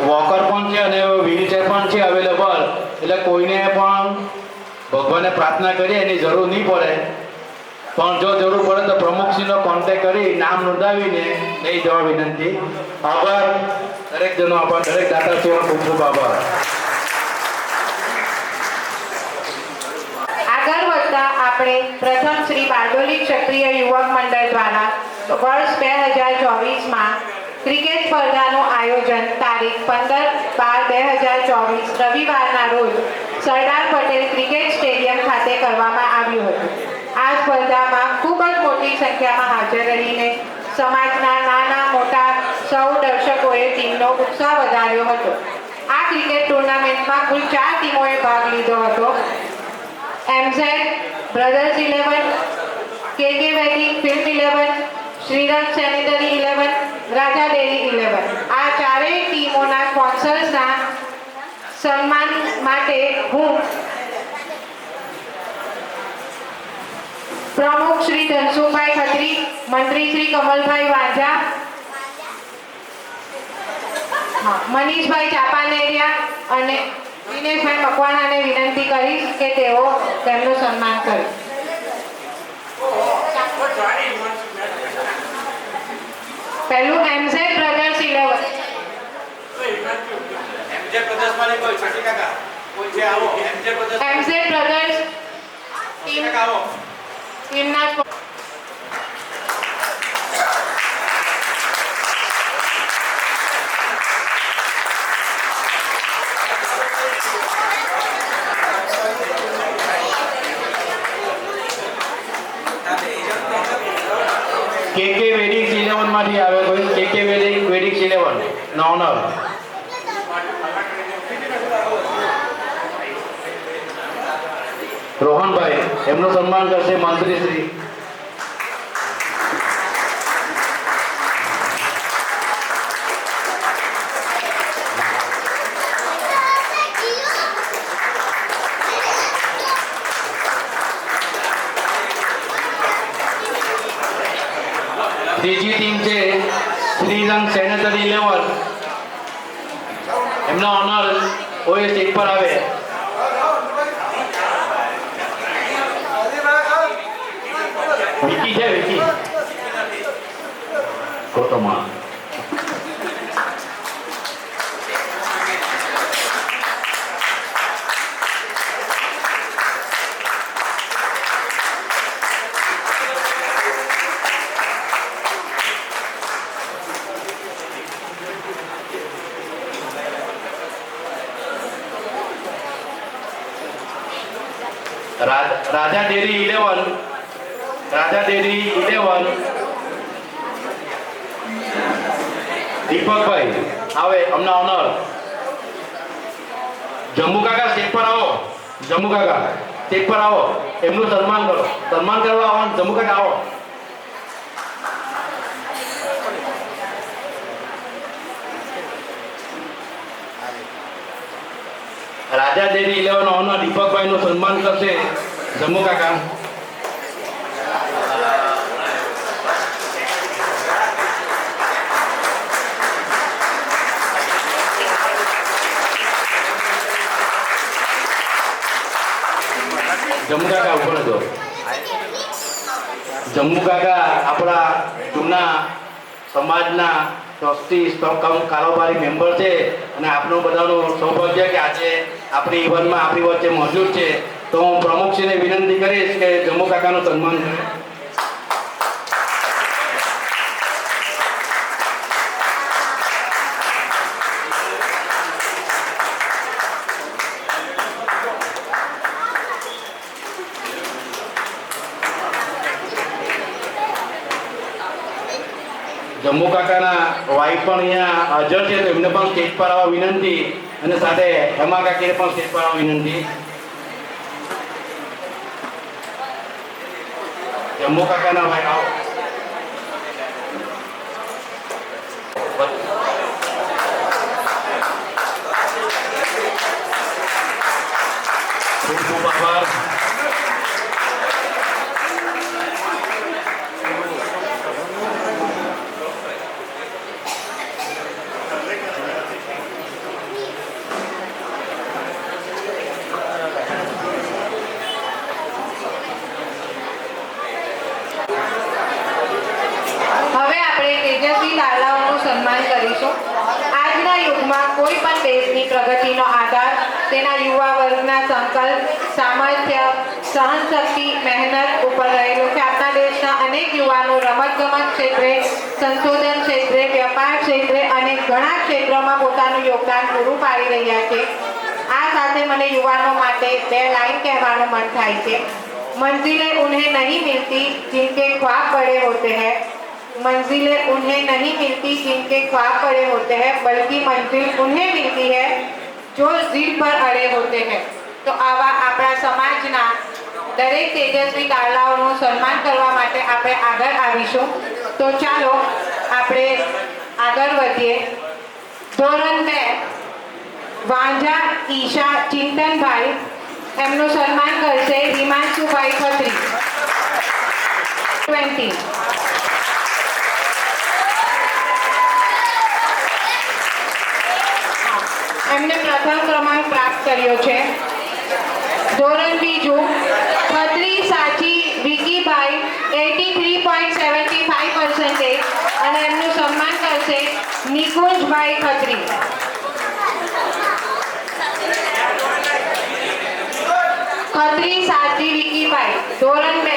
વોકર પણ છે અને વ્હીલચેર પણ છે અવેલેબલ. એટલે કોઈને પણ ભગવાનને પ્રાર્થના કરીએ એની જરૂર નહીં પડે, પણ જો જરૂર પડે તો પ્રમુખશ્રીનો કોન્ટેક્ટ કરી નામ નોંધાવીને લઈ જવા વિનંતી. આભાર દરેક જણનો આભાર. દરેક દાતાશ્રીઓનો ખૂબ ખૂબ આભાર. આગળ વધતા આપણે પ્રથમ શ્રી બારડોલી ક્ષત્રિય યુવક મંડળ દ્વારા વર્ષ 2024માં ક્રિકેટ સ્પર્ધાનું આયોજન તારીખ 15/12/2024 રવિવારના રોજ સરદાર પટેલ ક્રિકેટ સ્ટેડિયમ ખાતે કરવામાં આવ્યું હતું. આ સ્પર્ધામાં ખૂબ જ મોટી સંખ્યામાં હાજર રહીને સમાજના નાના મોટા સૌ દર્શકોએ ટીમનો ઉત્સાહ વધાર્યો હતો. આ ક્રિકેટ ટુર્નામેન્ટમાં કુલ 4 ટીમોએ ભાગ લીધો હતો. MZ brothers 11, KK wedding film 11, Shrirang sanitary 11, રાજા ડેરી 11. આ ચારેય ટીમોના સ્પોન્સર્સના સન્માન માટે હું પ્રમુખ શ્રી ધનસુખભાઈ ખત્રી, મંત્રી શ્રી કમલભાઈ વાંઝા, મનીષભાઈ ચાપાનેરિયા અને દિનેશભાઈ મકવાણાને વિનંતી કરીશ કે તેઓ તેમનું સન્માન કરે. પહેલું MZ બ્રધર્સ 11. MZ બ્રધર્સ ટીમના KK વેડિંગ્સ 11 માંથી આવે કોઈ? KK વેડિંગ્સ 11 નો ઓનર રોહનભાઈ. એમનું સન્માન કરશે મંત્રી શ્રી. ત્રીજી ટીમ છે શ્રીરંગ સેનેટરી 11, એમનો ઓનર કોઈ સ્ટેજ પર આવે. વિકી છે, વિકી ગૌતમા. રાજા ડેરી 11 દીપકભાઈ આવે, અમના ઓનર. જમ્મુ કાકા સ્ટેજ પર આવો, જમ્મુ કાકા સ્ટેજ પર આવો, એમનું સન્માન કરો. સન્માન કરવા આવો, જમ્મુ કાકા આવો. રાજા ડેરી 11 ઓનર દીપકભાઈ નું સન્માન કરશે જમ્મુ કાકા. જમ્મુ કાકા ઉપર હતો. જમ્મુ કાકા આપણા જૂના સમાજના ટ્રસ્ટી કારોબારી મેમ્બર છે અને આપનું બધાનું સૌભાગ્ય કે આજે આપણી ઇવેન્ટમાં આપણી વચ્ચે મોજૂદ છે. તો હું પ્રમુખશ્રીને વિનંતી કરીશ કે જમ્મુ કાકાનું સન્માન કરે. જમ્મુ કાકાના વાઈફ પણ અહીંયા હાજર છે, તો એમને પણ સ્ટેજ પર આવવા વિનંતી, અને સાથે હેમા કાકીને પણ સ્ટેજ પર આવવા વિનંતી. જમ્મુ કાકાના ભાઈ આવો. ખૂબ ખૂબ આભાર. તેજસ્વી લાલાઓનું સન્માન કરીશું. આજના યુગમાં કોઈ પણ દેશની પ્રગતિનો આધાર તેના યુવા વર્ગના સંકલ્પ, સામર્થ્ય, સહનશક્તિ, મહેનત ઉપર રહેલો છે. આપણા દેશના અનેક યુવાનો રમતગમત ક્ષેત્રે, સંશોધન ક્ષેત્રે, વેપાર ક્ષેત્રે અને ઘણા ક્ષેત્રોમાં પોતાનું યોગદાન પૂરું પાડી રહ્યા છે. આ સાથે મને યુવાનો માટે 2 લાઈન કહેવાનું મન થાય છે. મંજિલેं उन्हें नहीं मिलती जिनके ख्वाब बड़े होते हैं, मंजिलें उन्हें नहीं मिलती जिनके ख्वाब बड़े होते हैं, बल्कि मंजिल उन्हें मिलती है जो जिद पर अड़े होते हैं. તો આવા આપણા સમાજના દરેક તેજસ્વી લાલાઓનું સન્માન કરવા માટે આપણે આગળ આવીશું. તો ચાલો આપણે આગળ વધીએ. ધોરણ 2 વાંઝા ઈશા ચિંતનભાઈ, એમનું સન્માન કરશે હિમાંશુભાઈ ખત્રી 20. એમને પ્રથમ ક્રમાંક પ્રાપ્ત કર્યો છે. ધોરણ 2 ખત્રી સાચી વિકીભાઈ 83.75% અને એમનું સન્માન કરશે નિકુંજભાઈ ખત્રી. ખત્રી સાચી વિકીભાઈ ધોરણ 2.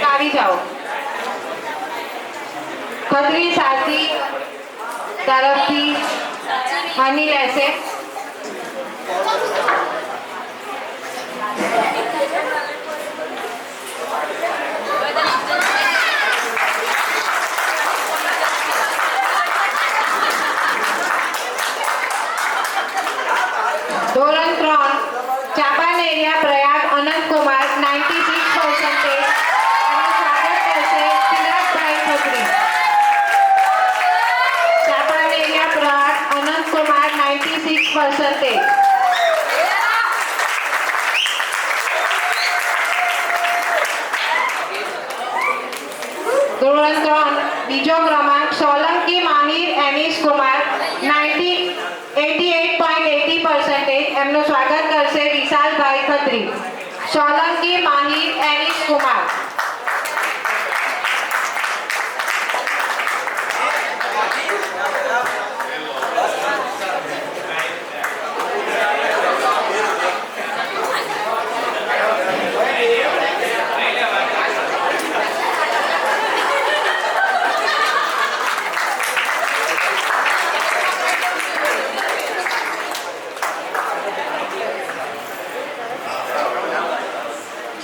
આવી જાઓ. ખત્રી સાચી તરફથી હની લેશે. ધોરણ 3 ચાંપાનેરિયા પ્રયાગ અનંત કુમાર 96%. ચાંપાનેરિયા પ્રયાગ અનંત કુમાર 96%. ખત્રી. સોલંકી માહિર એનિશ કુમાર.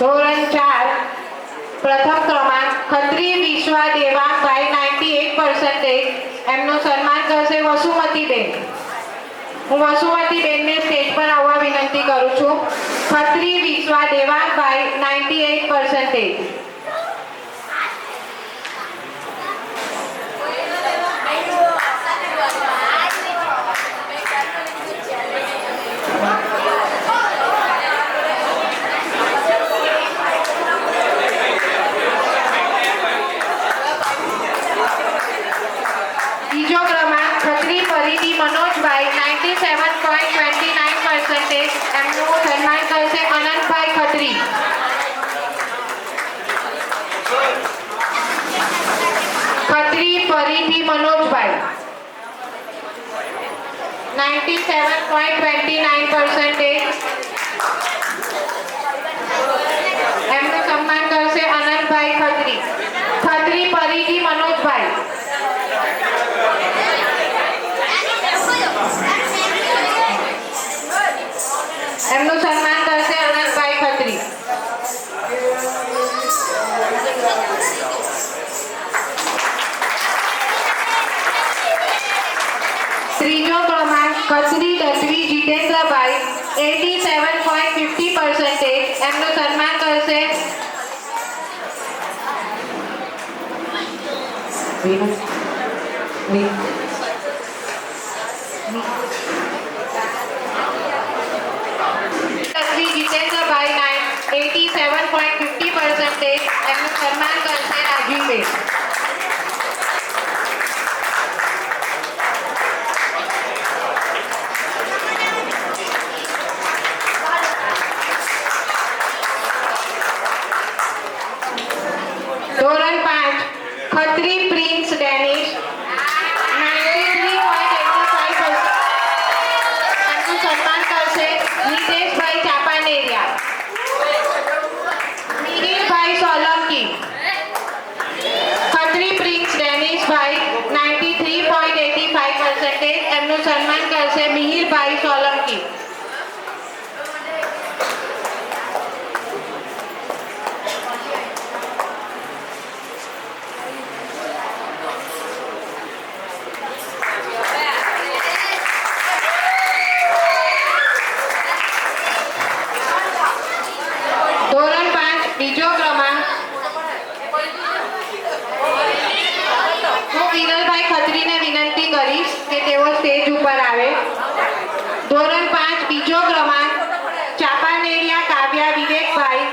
ધોરણ 4 પ્રથમ ક્રમાંક ખત્રી વિશ્વા દેવાંગભાઈ 98%. એમનું સન્માન કરશે વસુમતીબેન. હું વસુમતીબેનને સ્ટેજ પર આવવા વિનંતી કરું છું. ખત્રી વિશ્વા દેવાંગભાઈ 98%. બીજો ક્રમાંક ખત્રી પરિધિ મનોજભાઈ 97.29%. એમનું સન્માન કરશે અનંતભાઈ ખત્રી. ખત્રી પરિધિ મનોજભાઈ 97.29%. એમનું સન્માન કરશે અનંતભાઈ ખત્રી. ખત્રી પરિધિ મનોજભાઈ. એમનું સન્માન કરશે અનંતભાઈ ખત્રી. ત્રીજો ક્રમાંક ખત્રી દત્વી જીતેન્દ્રભાઈ 87.50%. એમનું સન્માન કરશે દત્વી જીતેન્દ્રભાઈ 87.50%. એમનું સન્માન કરશે રાજીવબેન. ધોરણ 5 ખત્રી પ્રિન્સ ડેનિશ 93.85%. એમનું સન્માન કરશે નિતેશભાઈ ચાપાનેરિયા. મિહિરભાઈ સોલંકી. ખત્રી પ્રિન્સ ડેનિશભાઈ 93.85%. એમનું સન્માન કરશે મિહિરભાઈ સોલંકી. ધોરણ 5 બીજો ક્રમાંક હું વિરલભાઈ ખત્રીને વિનંતી કરીશ કે તેઓ સ્ટેજ ઉપર આવે. ધોરણ 5 બીજો ક્રમાંક ચાપાનેરિયા કાવ્યા વિવેકભાઈ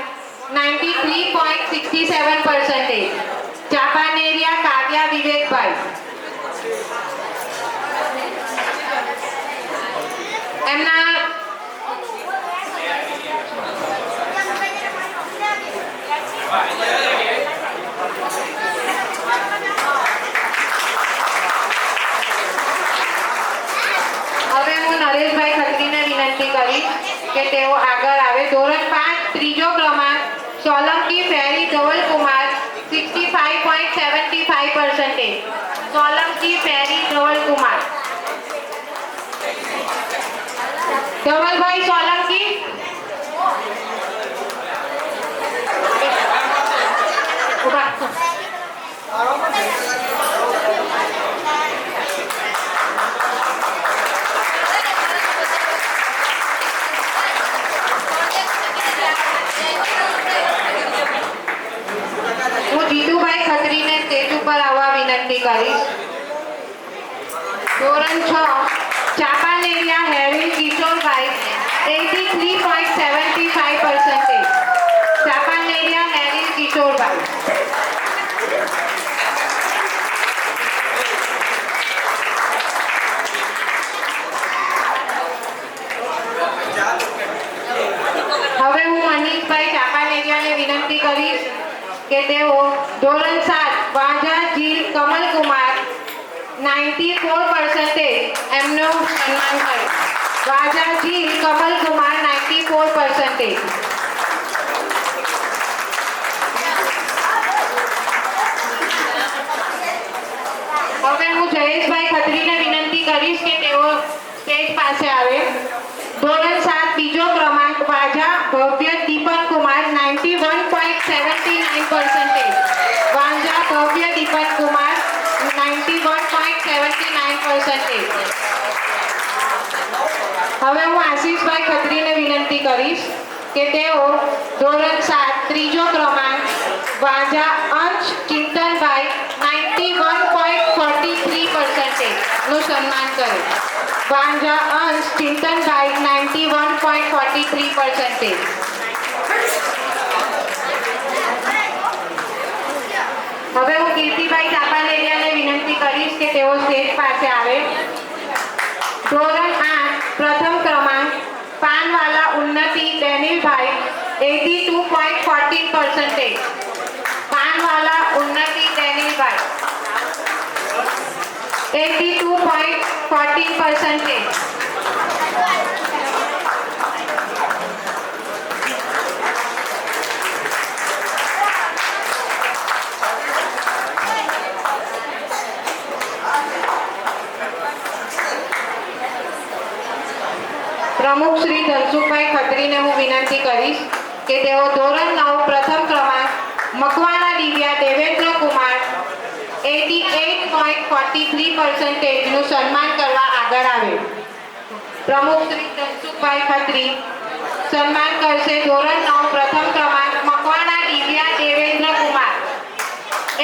93.67%. ચાપાનેરિયા કાવ્યા વિવેકભાઈ. એમના હવે હું નરેશભાઈ ખત્રીને વિનંતી કરીશ કે તેઓ આગળ આવે. ધોરણ 5 ત્રીજો ક્રમાંક સોલંકી ફેરી ધવલકુમાર 65.75%. સોલંકી ફેરી ધવલકુમાર. ધવલભાઈ સોલંકી. ઉભા. હું જીતુભાઈ ખત્રીને સ્ટેજ ઉપર આવવા વિનંતી કરીશ. ધોરણ 6 ચાપાનેરિયા હેવિલ કિશોરભાઈ 83.75%. ચાપાનેરિયા હેવિલ કિશોરભાઈ. કમલકુમાર 94% એમનું સન્માન કર્યું. વાજાજી કમલકુમાર 94%. હવે હું જયેશભાઈ ખત્રીને વિનંતી કરીશ કે તેઓ સ્ટેજ પાસે આવે. ધોરણ 7 બીજો ક્રમાંક વાજા ભવ્ય દીપકકુમાર 91.79%. વાંજા ભવ્ય દીપકકુમાર 91.79%. હવે હું આશીષભાઈ ખત્રીને વિનંતી કરીશ કે તેઓ ધોરણ 7 ત્રીજો ક્રમાંક વાજા અંશ ચિંતનભાઈ 91.43% નું સન્માન કરે. વાંજા અંશ ચિંતનભાઈ 91.43%. હવે હું કીર્તિભાઈ ચાપાનેરિયાને વિનંતી કરીશ કે તેઓ સ્ટેજ પાસે આવે. ધોરણ 8 પ્રથમ ક્રમાંક પાનવાલા ઉન્નતિ ડેનિલભાઈ 82.14%. પાનવાલા ઉન્નતિ ડેનિલભાઈ 82.14%. પ્રમુખ શ્રી ધનસુખભાઈ ખત્રીને હું વિનંતી કરીશ કે તેઓ ધોરણ 9 પ્રથમ ક્રમાંક મકવાણા દિવ્યા દેવેન્દ્ર કુમાર 88.43% નું સન્માન કરવા આગળ આવે. પ્રમુખ શ્રી ધનસુખભાઈ ખત્રી સન્માન કરશે ધોરણ 9 પ્રથમ ક્રમાંક મકવાણા દિવ્યા દેવેન્દ્ર કુમાર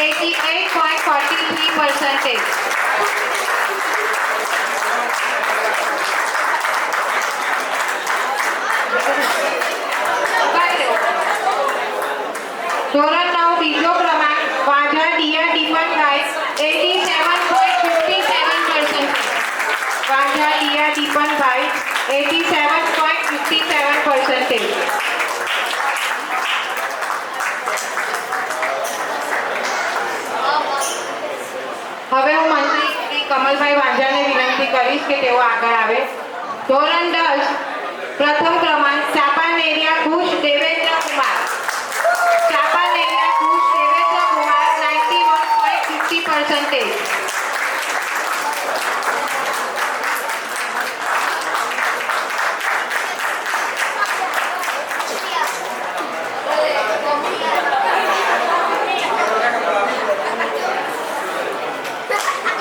88.43%. ધોરણ 9 બીજો ક્રમાંક વાંઝા ડિયા દીપકભાઈ 87.57%. વાંઝા ડિયા દીપકભાઈ 87.57%. હવે હું મંત્રી શ્રી કમલભાઈ વાંઝાને વિનંતી કરીશ કે તેઓ આગળ આવે. ધોરણ 10 પ્રથમ ક્રમાંક ચાપાનેરિયા ખુશ દેવેન્દ્ર કુમાર 91.50%.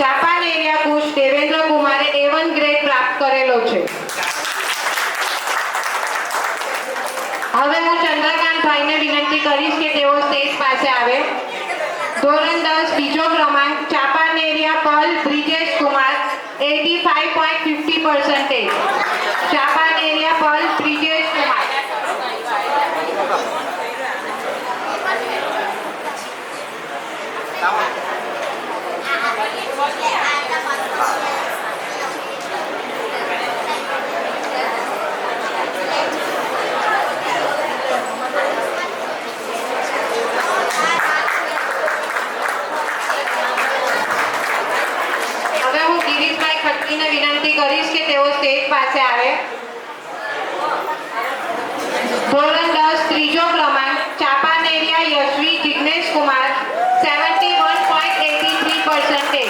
ચાપાનેરિયા ખુશ દેવેન્દ્ર કુમારે A1 ગ્રેડ પ્રાપ્ત કરેલો છે. હવે હું ચંદ્રકાંતભાઈને વિનંતી કરીશ કે તેઓ સ્ટેજ પાસે આવે. ધોરણ 10 બીજો ક્રમાંક ચાપાનેરિયા પલ બ્રિજેશ કુમાર 85.50%. ચાપાનેરિયા પલ બ્રિજેશ કુમાર. ખત્રીને વિનંતી કરીશ કે તેઓ સ્ટેજ પાસે આવે. ધોરણ 10 ત્રીજો ક્રમાંક ચાપાનેરિયા યશવી જિગ્નેશ કુમાર 71.83%.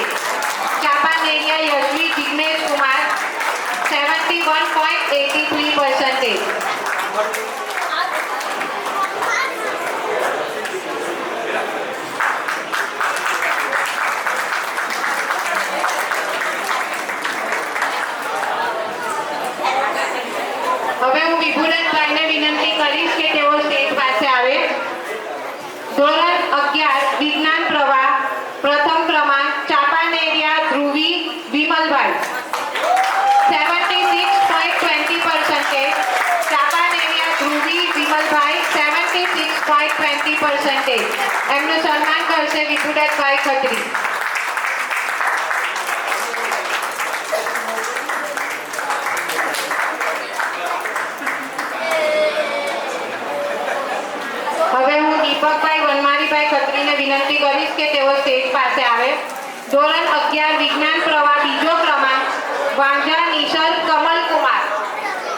ચાપાનેરિયા યશવી જિગ્નેશ કુમાર 71.83%. હવે હું વિભુલનભાઈને વિનંતી કરીશ કે તેઓ સ્ટેજ પાસે આવે. ધોરણ 11 વિજ્ઞાન પ્રવાહ પ્રથમ ક્રમાંક ચાપાનેરિયા ધ્રુવી વિમલભાઈ 76.20%. ચાપાનેરિયા ધ્રુવી વિમલભાઈ 76.20%. એમનું સન્માન કરશે વિભુલનભાઈ ખત્રી. દીપકભાઈ વનમાળીભાઈ ખત્રીને વિનંતી કરીશ કે તેઓ સ્ટેજ પાસે આવે. ધોરણ 11 વિજ્ઞાન પ્રવાહ બીજો ક્રમાંક વાંઝા નિસર્ગ કમલકુમાર.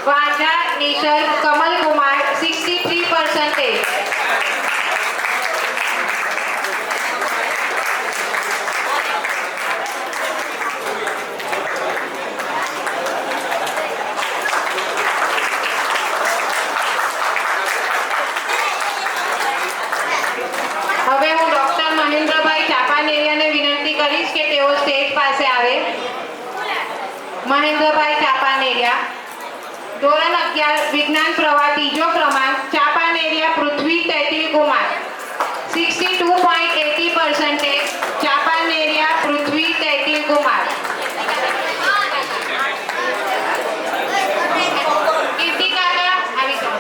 વાંઝા નિસર્ગ કમલકુમાર 63%. હવે હું ડોક્ટર મહેન્દ્રભાઈ ચાપાનેરિયાને વિનંતી કરીશ કે તેઓ સ્ટેજ પાસે આવે. મહેન્દ્રભાઈ ચાપાનેરિયા, ધોરણ 11 વિજ્ઞાન પ્રવાહ ત્રીજો ક્રમાંક ચાપાનેરિયા પૃથ્વી તેતિલ કુમાર 62.80%. ચાપાનેરિયા પૃથ્વી તેતિલ કુમાર. કીર્તિ કાકા આવી જાઓ.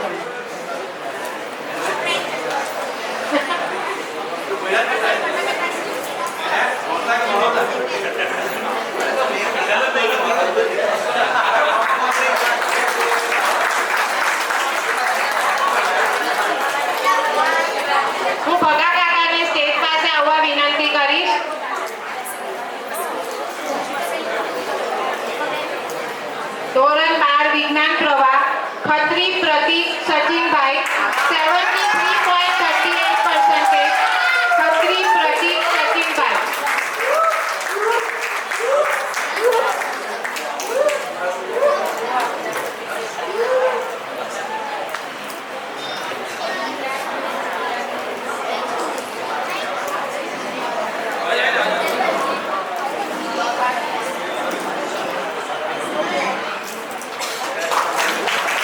હું ભગા કાકાને સ્ટેજ પાસે આવવા વિનંતી કરીશ. ધોરણ 12 વિજ્ઞાન પ્રવાહ ખત્રી પ્રતીક સચિનભાઈ 73.38%. ખત્રી પ્રતીક સચિનભાઈ.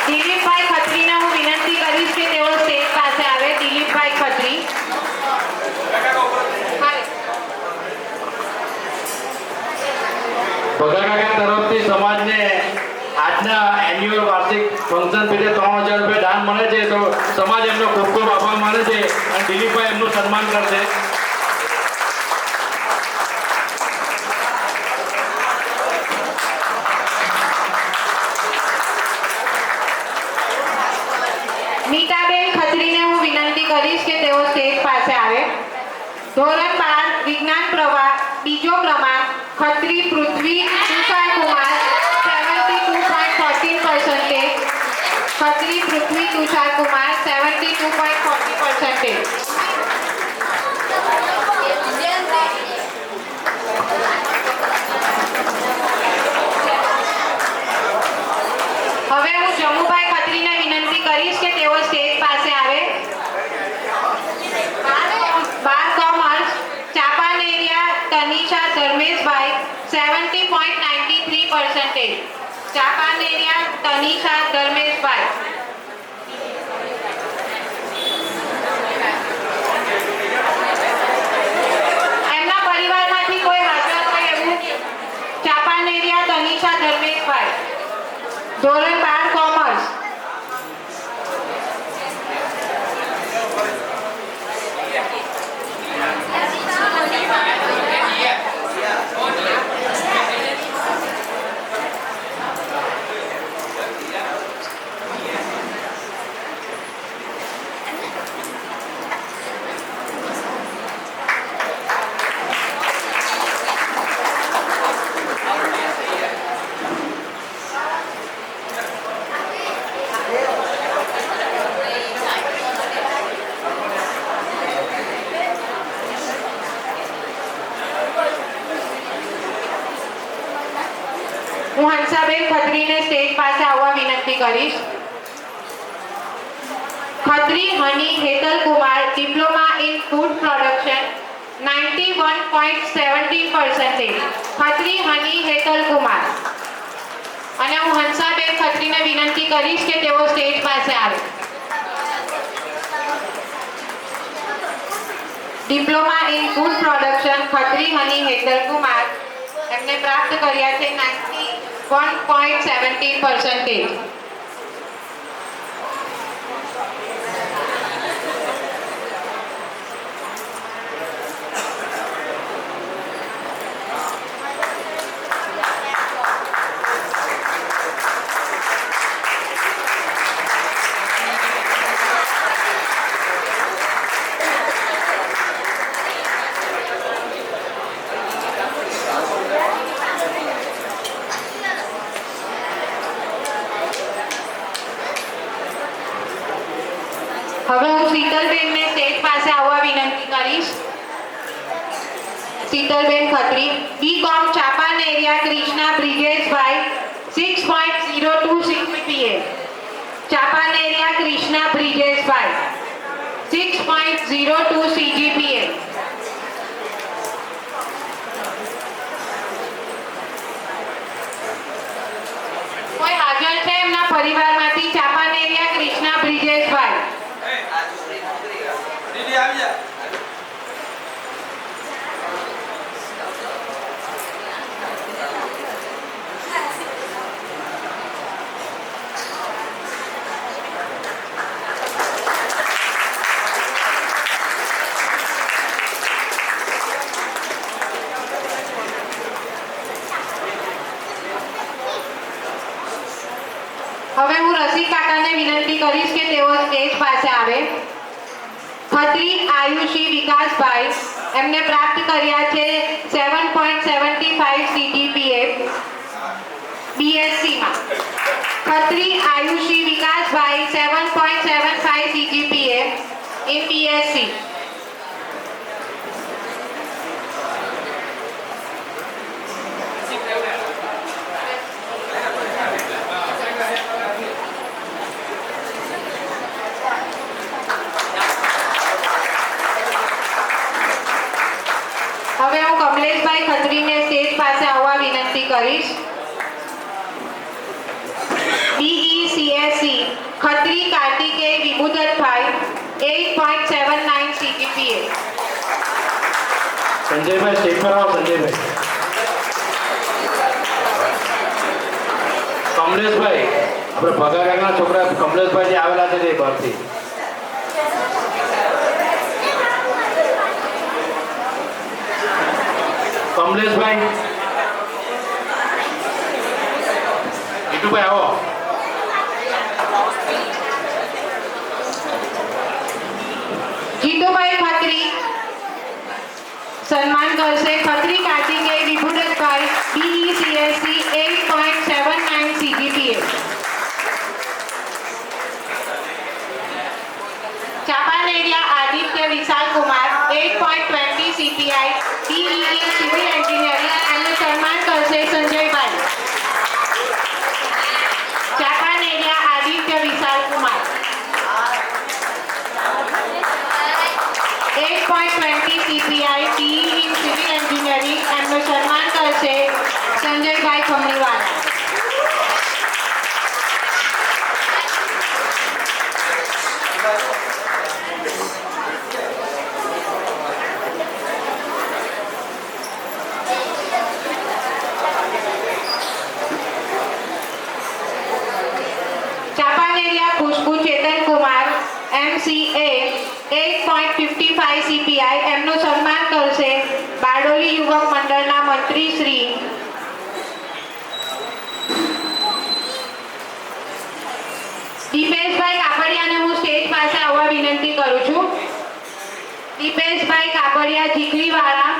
દિલીપભાઈ ખત્રીને હું વિનંતી કરીશ કે તેઓ સ્ટેજ પાસે આવે. દિલીપભાઈ ખત્રી. ભગા કાકા તરફથી સમાજને આજના એન્યુઅલ વાર્ષિક ફંક્શન પેટે 3000 રૂપિયા દાન મળે છે, તો સમાજ એમનો ખૂબ ખૂબ આભાર માને છે અને દિલીપભાઈ એમનું સન્માન કરશે. નીતાબેન ખત્રીને હું વિનંતી કરીશ કે તેઓ સ્ટેજ પાસે આવે. ધોરણ 12 વિજ્ઞાન પ્રવાહ બીજો ક્રમાંક ખત્રી પૃથ્વી તુષારકુમાર 72.14%. ખત્રી પૃથ્વી તુષારકુમાર 72.40%. હવે હું જમુભાઈ ખત્રીને વિનંતી કરીશ કે તેઓ સ્ટેજ પાસે આવે. 12 કોમર્સ ચાપાનેરિયા તનિષા ધર્મેશભાઈ 70.93%. ચાપાનેરિયા તનિષા ધર્મેશભાઈ. એમના પરિવારમાંથી કોઈ હાજર હોય એવું? ચાપાનેરિયા તનિષા ધર્મેશભાઈ, ધોરણ 12 કોમર્સ. હું હંસાબેન ખત્રીને સ્ટેજ પાસે આવવા વિનંતી કરીશ. Khatri Honey Hetal Kumar diploma in food production 91.17%. Khatri Honey Hetal Kumar. અને હું હંસાબેન ખત્રીને વિનંતી કરીશ કે તેઓ સ્ટેજ પાસે આવે. Diploma in food production Khatri Honey Hetal Kumar એમને પ્રાપ્ત કર્યા છે 91.17%. હવે હું શીતલબેનને સ્ટેજ પાસે આવવા વિનંતી કરીશ. Shitalben Khatri, BCom Chapan Ariya Krishna Brijeshbhai 6.02 CGPA. ચાપાન Ariya Krishna Brijeshbhai 6.02 CGPA. કોઈ હાજર છે એમના પરિવારમાંથી? ચાપાન એરિયા ક્રિષ્ના બ્રિજેશભાઈ. હવે હું રસિક કાકાને વિનંતી કરીશ કે તેઓ સ્ટેજ પાસે આવે. ખત્રી આયુષી વિકાસભાઈ, એમને પ્રાપ્ત કર્યા છે 7.75 CGPA BSc માં. ખત્રી આયુષી વિકાસભાઈ 7.75 CGPA in BSc. હવે હું કમલેશભાઈ ખત્રીને સ્ટેજ પાસે આવવા વિનંતી કરીશ. BECSC Khatri Kartikeya વિભુદત્તભાઈ 8.79 CGPA. સંજયભાઈ શેખરાવ, સંજયભાઈ. કમલેશભાઈ, આપણે ભગાકાના છોકરા કમલેશભાઈ જે આવેલા છે તે બહારથી. કમલેશભાઈ, જીતુભાઈ આવો. જીતુભાઈ ખત્રી સન્માન કરશે. Khatri Kartikeya Vibhudattbhai BECSC 8.79 CGPA. ચાપાન area Aditya Vishal Kumar 8.20 CPI BE in Civil Engineering, એમને સન્માન કરશે Sanjaybhai. Chapaneria Aditya Vishal Kumar 8.20 CPI BE in Civil Engineering, એમનું સન્માન કરશે Sanjaybhai Khamaniwala. Chapaneria Khushbu Chetan Kumar MCA 8.55 CPI, એમનું સન્માન કરશે બારડોલી યુવક મંડળના મંત્રી શ્રી દીપેશભાઈ કાપડિયાને હું સ્ટેજ પાસે આવવા વિનંતી કરું છું. દીપેશભાઈ કાપડિયા જીખલીવાળા,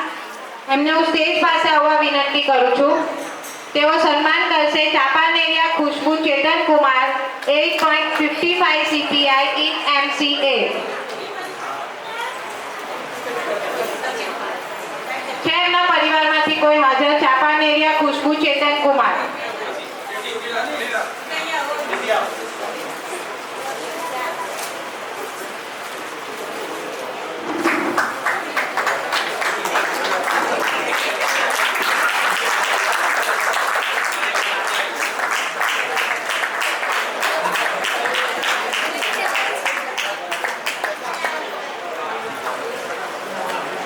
એમને હું સ્ટેજ પાસે આવવા વિનંતી કરું છું. તેઓ સન્માન કરશે Chapaneria Khushbu Chetan Kumar 8.55 CPI in MCA. છે એમના પરિવારમાંથી કોઈ હાજર? ચાપાન એરિયા ખુશ્બુ ચેતન કુમાર.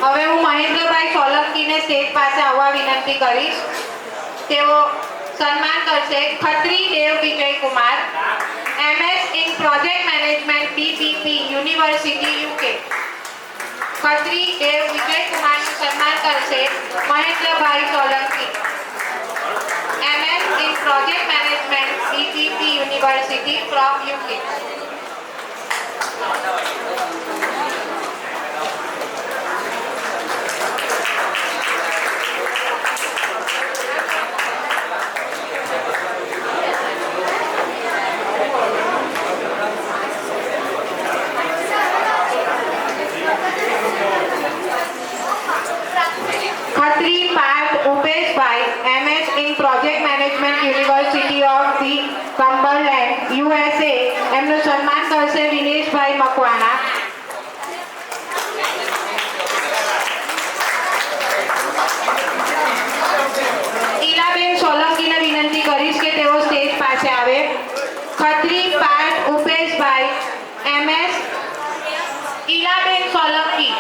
હવે હું મહેન્દ્રભાઈ સોલંકીને સ્ટેજ પાસે આવવા વિનંતી કરીશ. તેઓ સન્માન કરશે ખત્રી દેવ Vijay Kumar MS in Project Management BPP University UK. Khatri દેવ વિજય કુમારનું સન્માન કરશે મહેન્દ્રભાઈ Solanki MS in Project Management BPP University from UK. MS in Project Management, University of the Cumberland, USA. એમનું સન્માન કરશે વિનેશભાઈ મકવાણા. ઈલાબેન સોલંકીને વિનંતી કરીશ કે તેઓ સ્ટેજ પાસે આવે. Khatri Parth ઉપેશભાઈ, MS. Ilaben Solanki.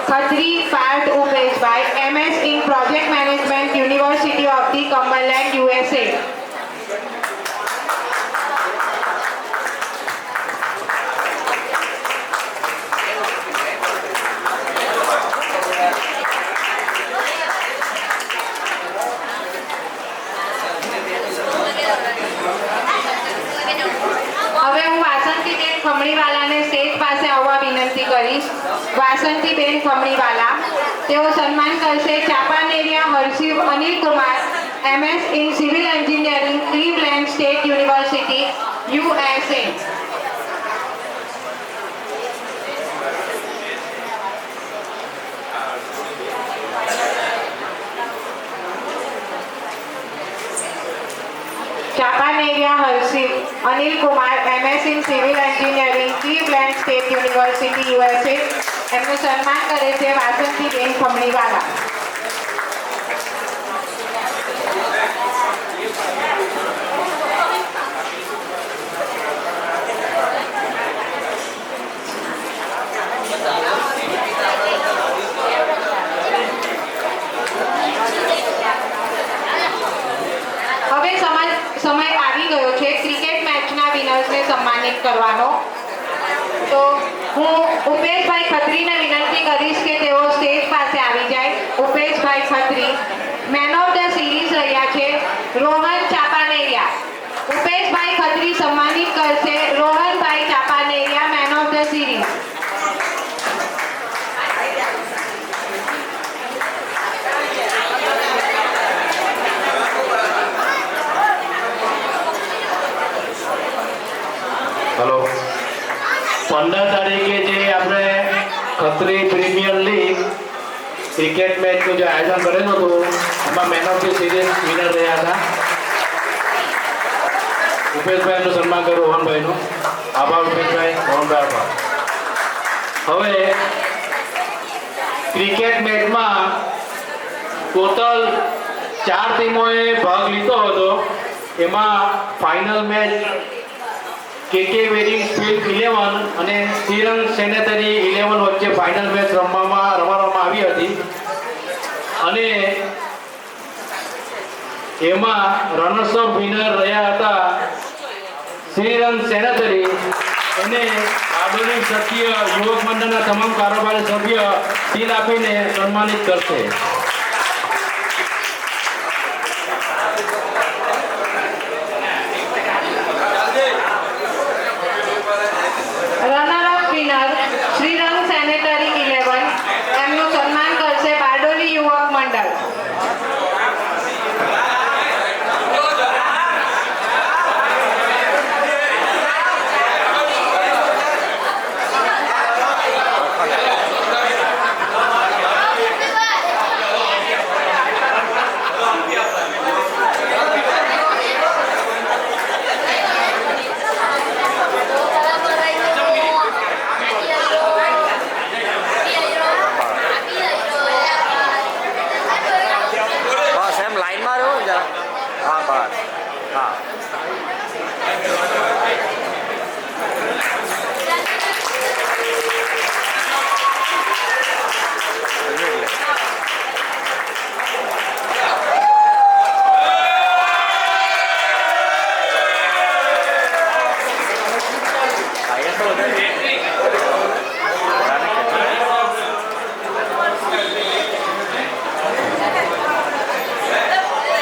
Khatri Parth ઉપેશભાઈ, MS in Project Management, University of the Cumberland, USA. હવે હું વાસંતીબેન ખમણીવાલાને સ્ટેજ પાસે આવવા વિનંતી કરીશ. વાસંતીબેન ખમણીવાલા, તેઓ સન્માન કરશે ચાપાનેરિયા Harshiv Anilkumar, MS in Civil Engineering, Cleveland State University, USA. ચાપાનેરિયા Harshiv Anilkumar, MS in Civil Engineering, Cleveland State University, USA. એમનું સન્માન કરે છે વાસંતીબેન ખમણીવાલા. હવે સમય આવી ગયો છે ક્રિકેટ મેચના વિનર્સને સન્માનિત કરવાનો. તો હું ઉપેશભાઈ ખત્રીને વિનંતી કરીશ કે તેઓ સ્ટેજ પાસે આવી જાય. Upeshbhai Khatri man of the series રહ્યા છે રોહન ચાપાનેરિયા. ઉપેશભાઈ ખત્રી સન્માનિત કરશે Rohanbhai Chapaneria, man of the series. Hello, 15 તારીખે જે આપણે ખત્રી પ્રીમિયર લીગ ક્રિકેટ મેચનું જે આયોજન કરેલું હતું એમાં man of the series winner રહ્યા હતા ઉપેશભાઈનું સન્માન કર્યું, રોહનભાઈનું. આભાર ઉપેશભાઈ, રોહનભાઈ આભાર. હવે ક્રિકેટ મેચમાં ટોટલ 4 ટીમોએ ભાગ લીધો હતો. એમાં ફાઇનલ મેચ KK વેરિંગ ફિલ્ડ 11 અને શ્રીરંગ સેનેટરી 11 વચ્ચે ફાઇનલ મેચ રમવામાં આવી હતી અને એમાં રનર્સ અપ વિનર રહ્યા હતા શ્રીરંગ સેનેટરી. એને આધુનિક સત્ય યુવક મંડળના તમામ કારોબારી સભ્ય સીલ આપીને સન્માનિત કરશે. Runner up winner Shrirang sanitary 11, એમનું સન્માન કરશે બારડોલી યુવક મંડળ. બસ એમ લાઈનમાં રહો ને જરા. હા બસ હા.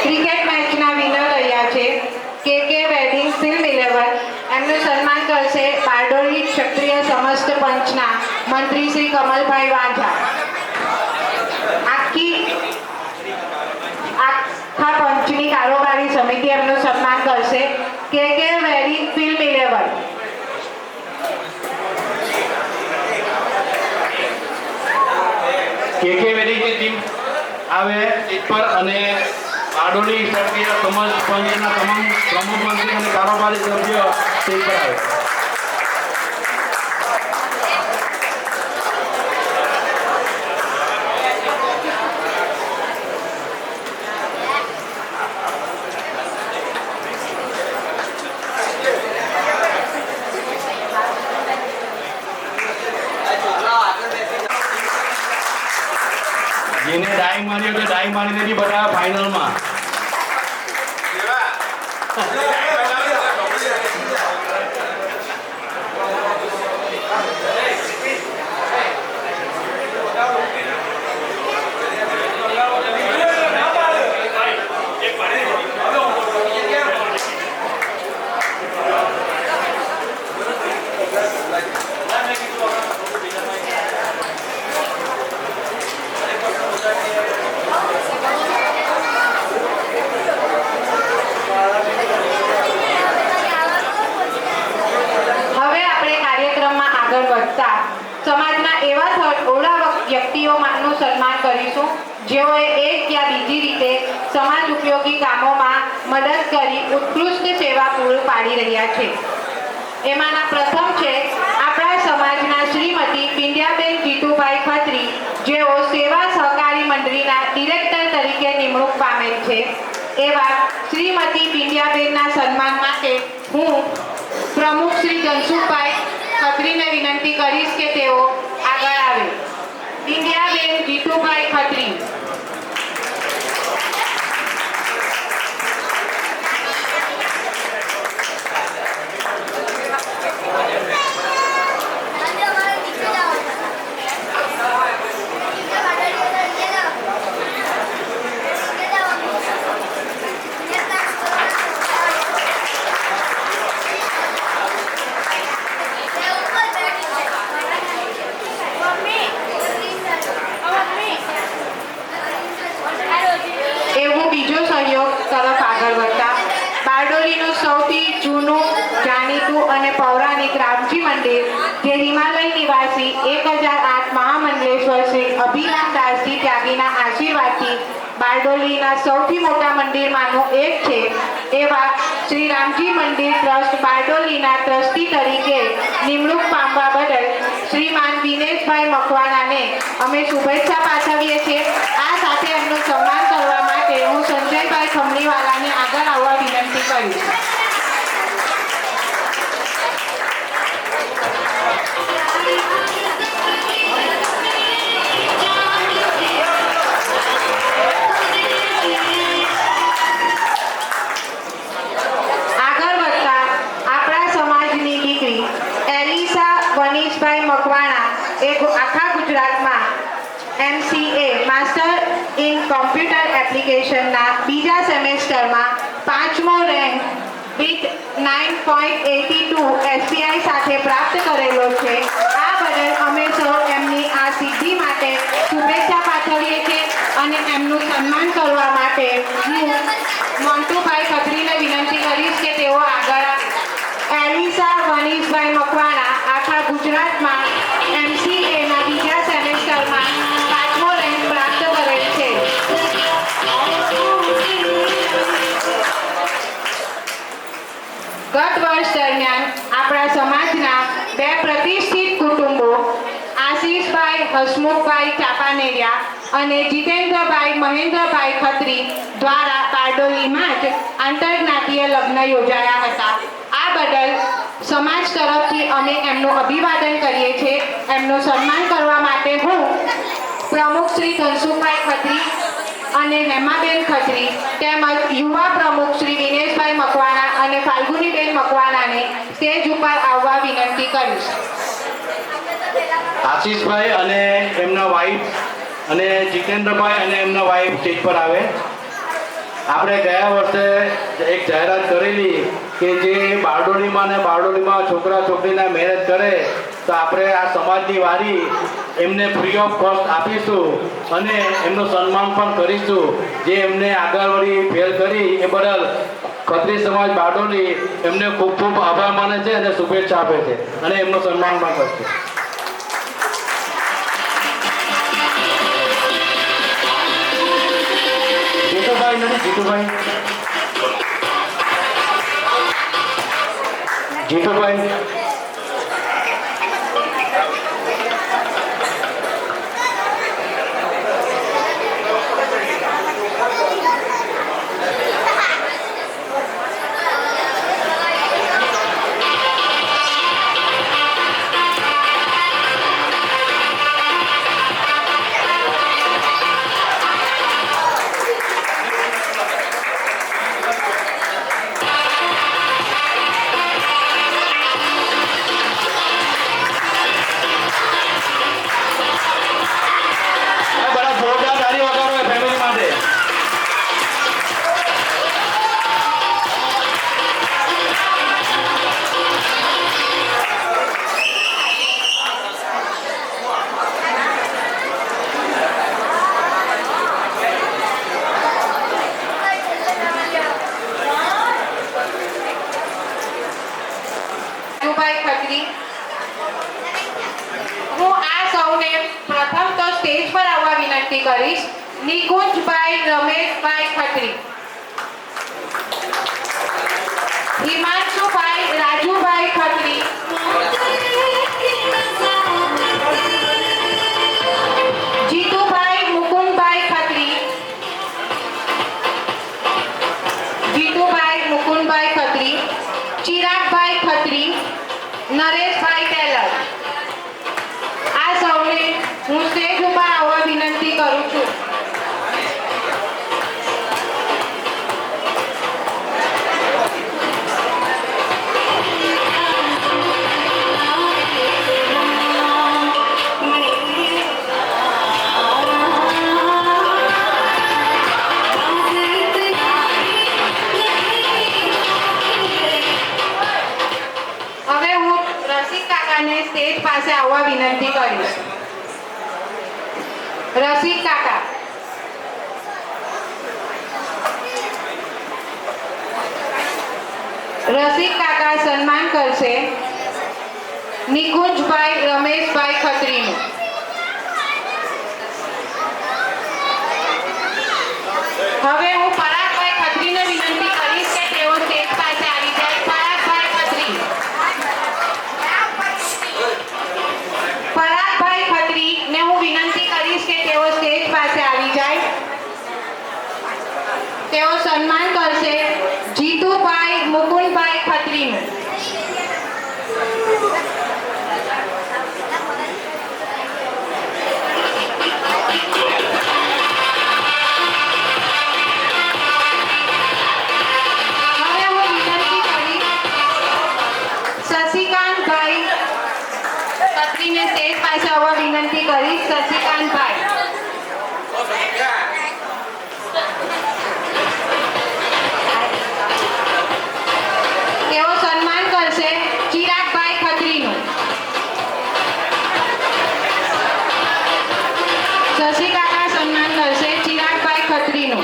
ક્રિકેટ મેચના વિનર રહ્યા છે KK વેડિંગ ફિલ્ડ 11, એમનું સન્માન કરશે બારડોલી ક્ષત્રિય સમસ્ત પંચના મંત્રી શ્રી કમલભાઈ વાંઝા. આખા પંચની કારોબારી સમિતિ એમનું સન્માન કરશે KK વેડિંગ ફિલ્ડ 11. કેકે વેદીની ટીમ આવે સ્ટેજ પર અને બારડોલી ક્ષત્રિય સમાજ પંચના તમામ પ્રમુખ મંત્રી અને કારોબારી સભ્યો સ્ટેજ પર આવે. જેને ડાઈ માર્યો તો ડાઈ મારીને બી બધા ફાઇનલમાં. હવે આપણે કાર્યક્રમમાં આગળ વધતા સમાજના એવા ઓળા વ્યક્તિઓનું સન્માન કરીશું જેઓએ એક યા બીજી રીતે સમાજ ઉપયોગી કામોમાં મદદ કરી ઉત્કૃષ્ટ સેવા પૂરી પાડી રહ્યા છે. એમાંના પ્રથમ છે આપણા સમાજના શ્રીમતી પિંડ્યાબેન જીતુભાઈ ખત્રી, જેઓ સેવા સહકારી મંડળીના ડિરેક્ટર તરીકે નિમણૂક પામેલ છે. એવા શ્રીમતી પિંડ્યાબેનના સન્માન માટે હું પ્રમુખ શ્રી ધનસુખભાઈ ખત્રીને વિનંતી કરીશ કે તેઓ આગળ આવે. પિંડ્યાબેન જીતુભાઈ ખત્રી. એવું બીજો સહયોગ તરફ આગળ વધતા બારડોલીનું સૌથી જૂનું, જાણીતું અને પૌરાણિક રામજી મંદિર, જે હિમાલય નિવાસી 1008 મહામંડલેશ્વર શ્રી અભિરામદાસજી ત્યાગીના આશીર્વાદથી બારડોલીના સૌથી મોટા મંદિરમાંનું એક છે. એવા શ્રી રામજી મંદિર ટ્રસ્ટ બારડોલીના ટ્રસ્ટી તરીકે નિમણૂક પામવા બદલ શ્રીમાન દિનેશભાઈ મકવાણાને અમે શુભેચ્છા પાઠવીએ છીએ. આ સાથે એમનું સન્માન કરવા માટે હું સંજયભાઈ ખમણીવાલાને આગળ આવવા વિનંતી કરીશ. આગળ વધતા આપણા સમાજની દીકરી એલિસા વનીશભાઈ મકવાણા એ આખા ગુજરાતમાં MCA માસ્ટર ઇન કોમ્પ્યુટર એપ્લિકેશનના બીજા સેમેસ્ટરમાં 5મો રેન્ક વિથ 9.82 SPI સાથે પ્રાપ્ત કરેલો છે. આ બદલ અમે સૌ એમની આ સિદ્ધિ માટે શુભેચ્છા પાઠવીએ છીએ અને એમનું સન્માન કરવા માટે હું મોન્ટુભાઈ ખત્રીને વિનંતી કરીશ કે તેઓ આગળ આવે. એલિસા વનીશભાઈ મકવાણા આખા ગુજરાતમાં MCAના બીજા સેમેસ્ટરમાં 5મો રેન્ક પ્રાપ્ત કરેલ છે. ગત વર્ષ દરમિયાન આપણા સમાજના 2 પ્રતિષ્ઠિત કુટુંબો આશીષભાઈ હસમુખભાઈ ચાપાનેરિયા અને જીતેન્દ્રભાઈ મહેન્દ્રભાઈ ખત્રી દ્વારા બારડોલીમાં જ આંતરજ્ઞાતીય લગ્ન યોજાયા હતા. આ બદલ સમાજ તરફથી અમે એમનું અભિવાદન કરીએ છીએ. એમનું સન્માન કરવા માટે હું પ્રમુખ શ્રી ધનસુખભાઈ ખત્રી અને હેમાબેન ખત્રી તેમજ યુવા પ્રમુખ શ્રી દિનેશભાઈ મકવાણા અને ફાલ્ગુનીબેન મકવાણાને સ્ટેજ ઉપર આવવા વિનંતી કરીશ. આશીષભાઈ અને એમના વાઈફ અને જીતેન્દ્રભાઈ અને એમના વાઈફ સ્ટેજ પર આવે. આપણે ગયા વર્ષે એક જાહેરાત કરેલી કે જે બારડોલીમાં છોકરા છોકરીના મેરેજ કરે તો આપણે આ સમાજની વારી એમને ફ્રી ઓફ કોસ્ટ આપીશું અને એમનું સન્માન પણ કરીશું. જે એમને આગળ વળી ફેલ કરી એ બદલ ખત્રી સમાજ બારડોલી એમને ખૂબ ખૂબ આભાર માને છે અને શુભેચ્છા આપે છે અને એમનું સન્માન પણ કરશે. જીતુભાઈ નથી જીતુભાઈ જીતુભાઈ બડા જોરદાર તાળી વગાડો એ ફેમિલી માટે રાજુભાઈ ખત્રી, હું આ સૌને પ્રથમ તો સ્ટેજ પર આવવા વિનંતી કરીશ. નિકુંજભાઈ રમેશભાઈ ખત્રી, હિમાંશુભાઈ રાજુભાઈ ખત્રી, જીતુભાઈ મુકુંદભાઈ ખત્રી, જીતુભાઈ મુકુંદભાઈ ખત્રી, ચિરાગભાઈ ખત્રી, નરેશભાઈ ટેલર. આ સૌને હું સ્ટેજ ઉપર આવવા વિનંતી કરું છું. હવે હું રસિક કાકાને સ્ટેજ પાસે આવવા વિનંતી કરીશ. રસિક કાકા, રસિક કાકા સન્માન કરશે નિકુંજભાઈ રમેશભાઈ ખત્રીનું. હવે હું પરાગભાઈ ખત્રીને વિનંતી કરીશ કે તેઓ સ્ટેજ પાસે આવી જાય. પરાગભાઈ ખત્રી, પરાગભાઈ ખત્રીને હું વિનંતી કરીશ કે તેઓ સ્ટેજ પાસે આવી જાય. તેઓ સન્માન કરશે જીતુભાઈ મુકુંદભાઈ ખત્રીનું. હવે હું વિનંતી કરીશ શશિકાંતભાઈ ખત્રીને સ્ટેજ પાસે આવવા વિનંતી કરીશ. શશિકાંતભાઈ, તેઓ સન્માન કરશે ચિરાગભાઈ ખત્રીનું. શશી કાકા સન્માન કરશે ચિરાગભાઈ ખત્રીનું.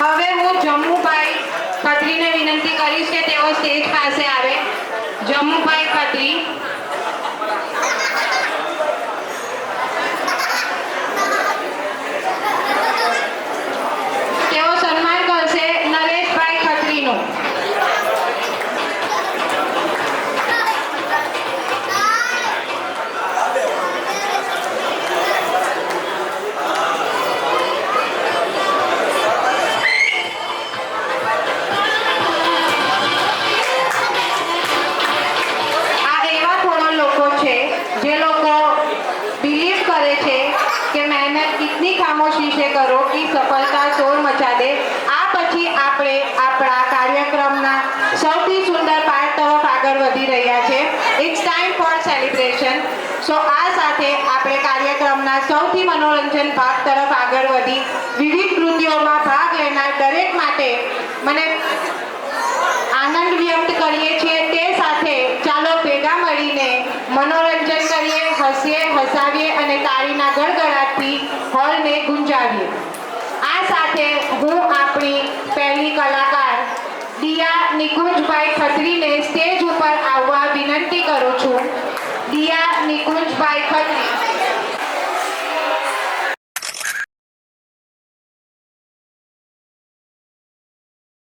હવે હું જમ્મુભાઈ ખત્રીને વિનંતી કરીશ કે તેઓ સ્ટેજ પાસે આવે. જમ્મુભાઈ ખત્રી, તેઓ સન્માન કરશે નરેશભાઈ ખત્રીનું. આ એવા થોડા લોકો છે જે લોકો બિલીવ કરે છે કે મહેનત કિતની ખામોશી से करो कि सफलता शोर मचा दे. આ પછી આપણે આપણા કાર્યક્રમના સૌથી સુંદર પાઠ તરફ આગળ વધી રહ્યા છે. It's time for celebration. So આ સાથે આપણે કાર્યક્રમના સૌથી મનોરંજન ભાગ તરફ આગળ વધી વિવિધ કૃતિઓમાં ભાગ લેનાર દરેક માટે મને આનંદ વ્યક્ત કરીએ છીએ. તે સાથે ચાલો ભેગા મળીને મનોરંજન કરીએ, હસીએ, હસાવીએ અને તાળીના ગડગડાટથી હોલને ગુંજાવીએ. આ સાથે હું આપણી પહેલી કલાકાર દિયા નિકુંજભાઈ ખત્રીને સ્ટેજ ઉપર આવવા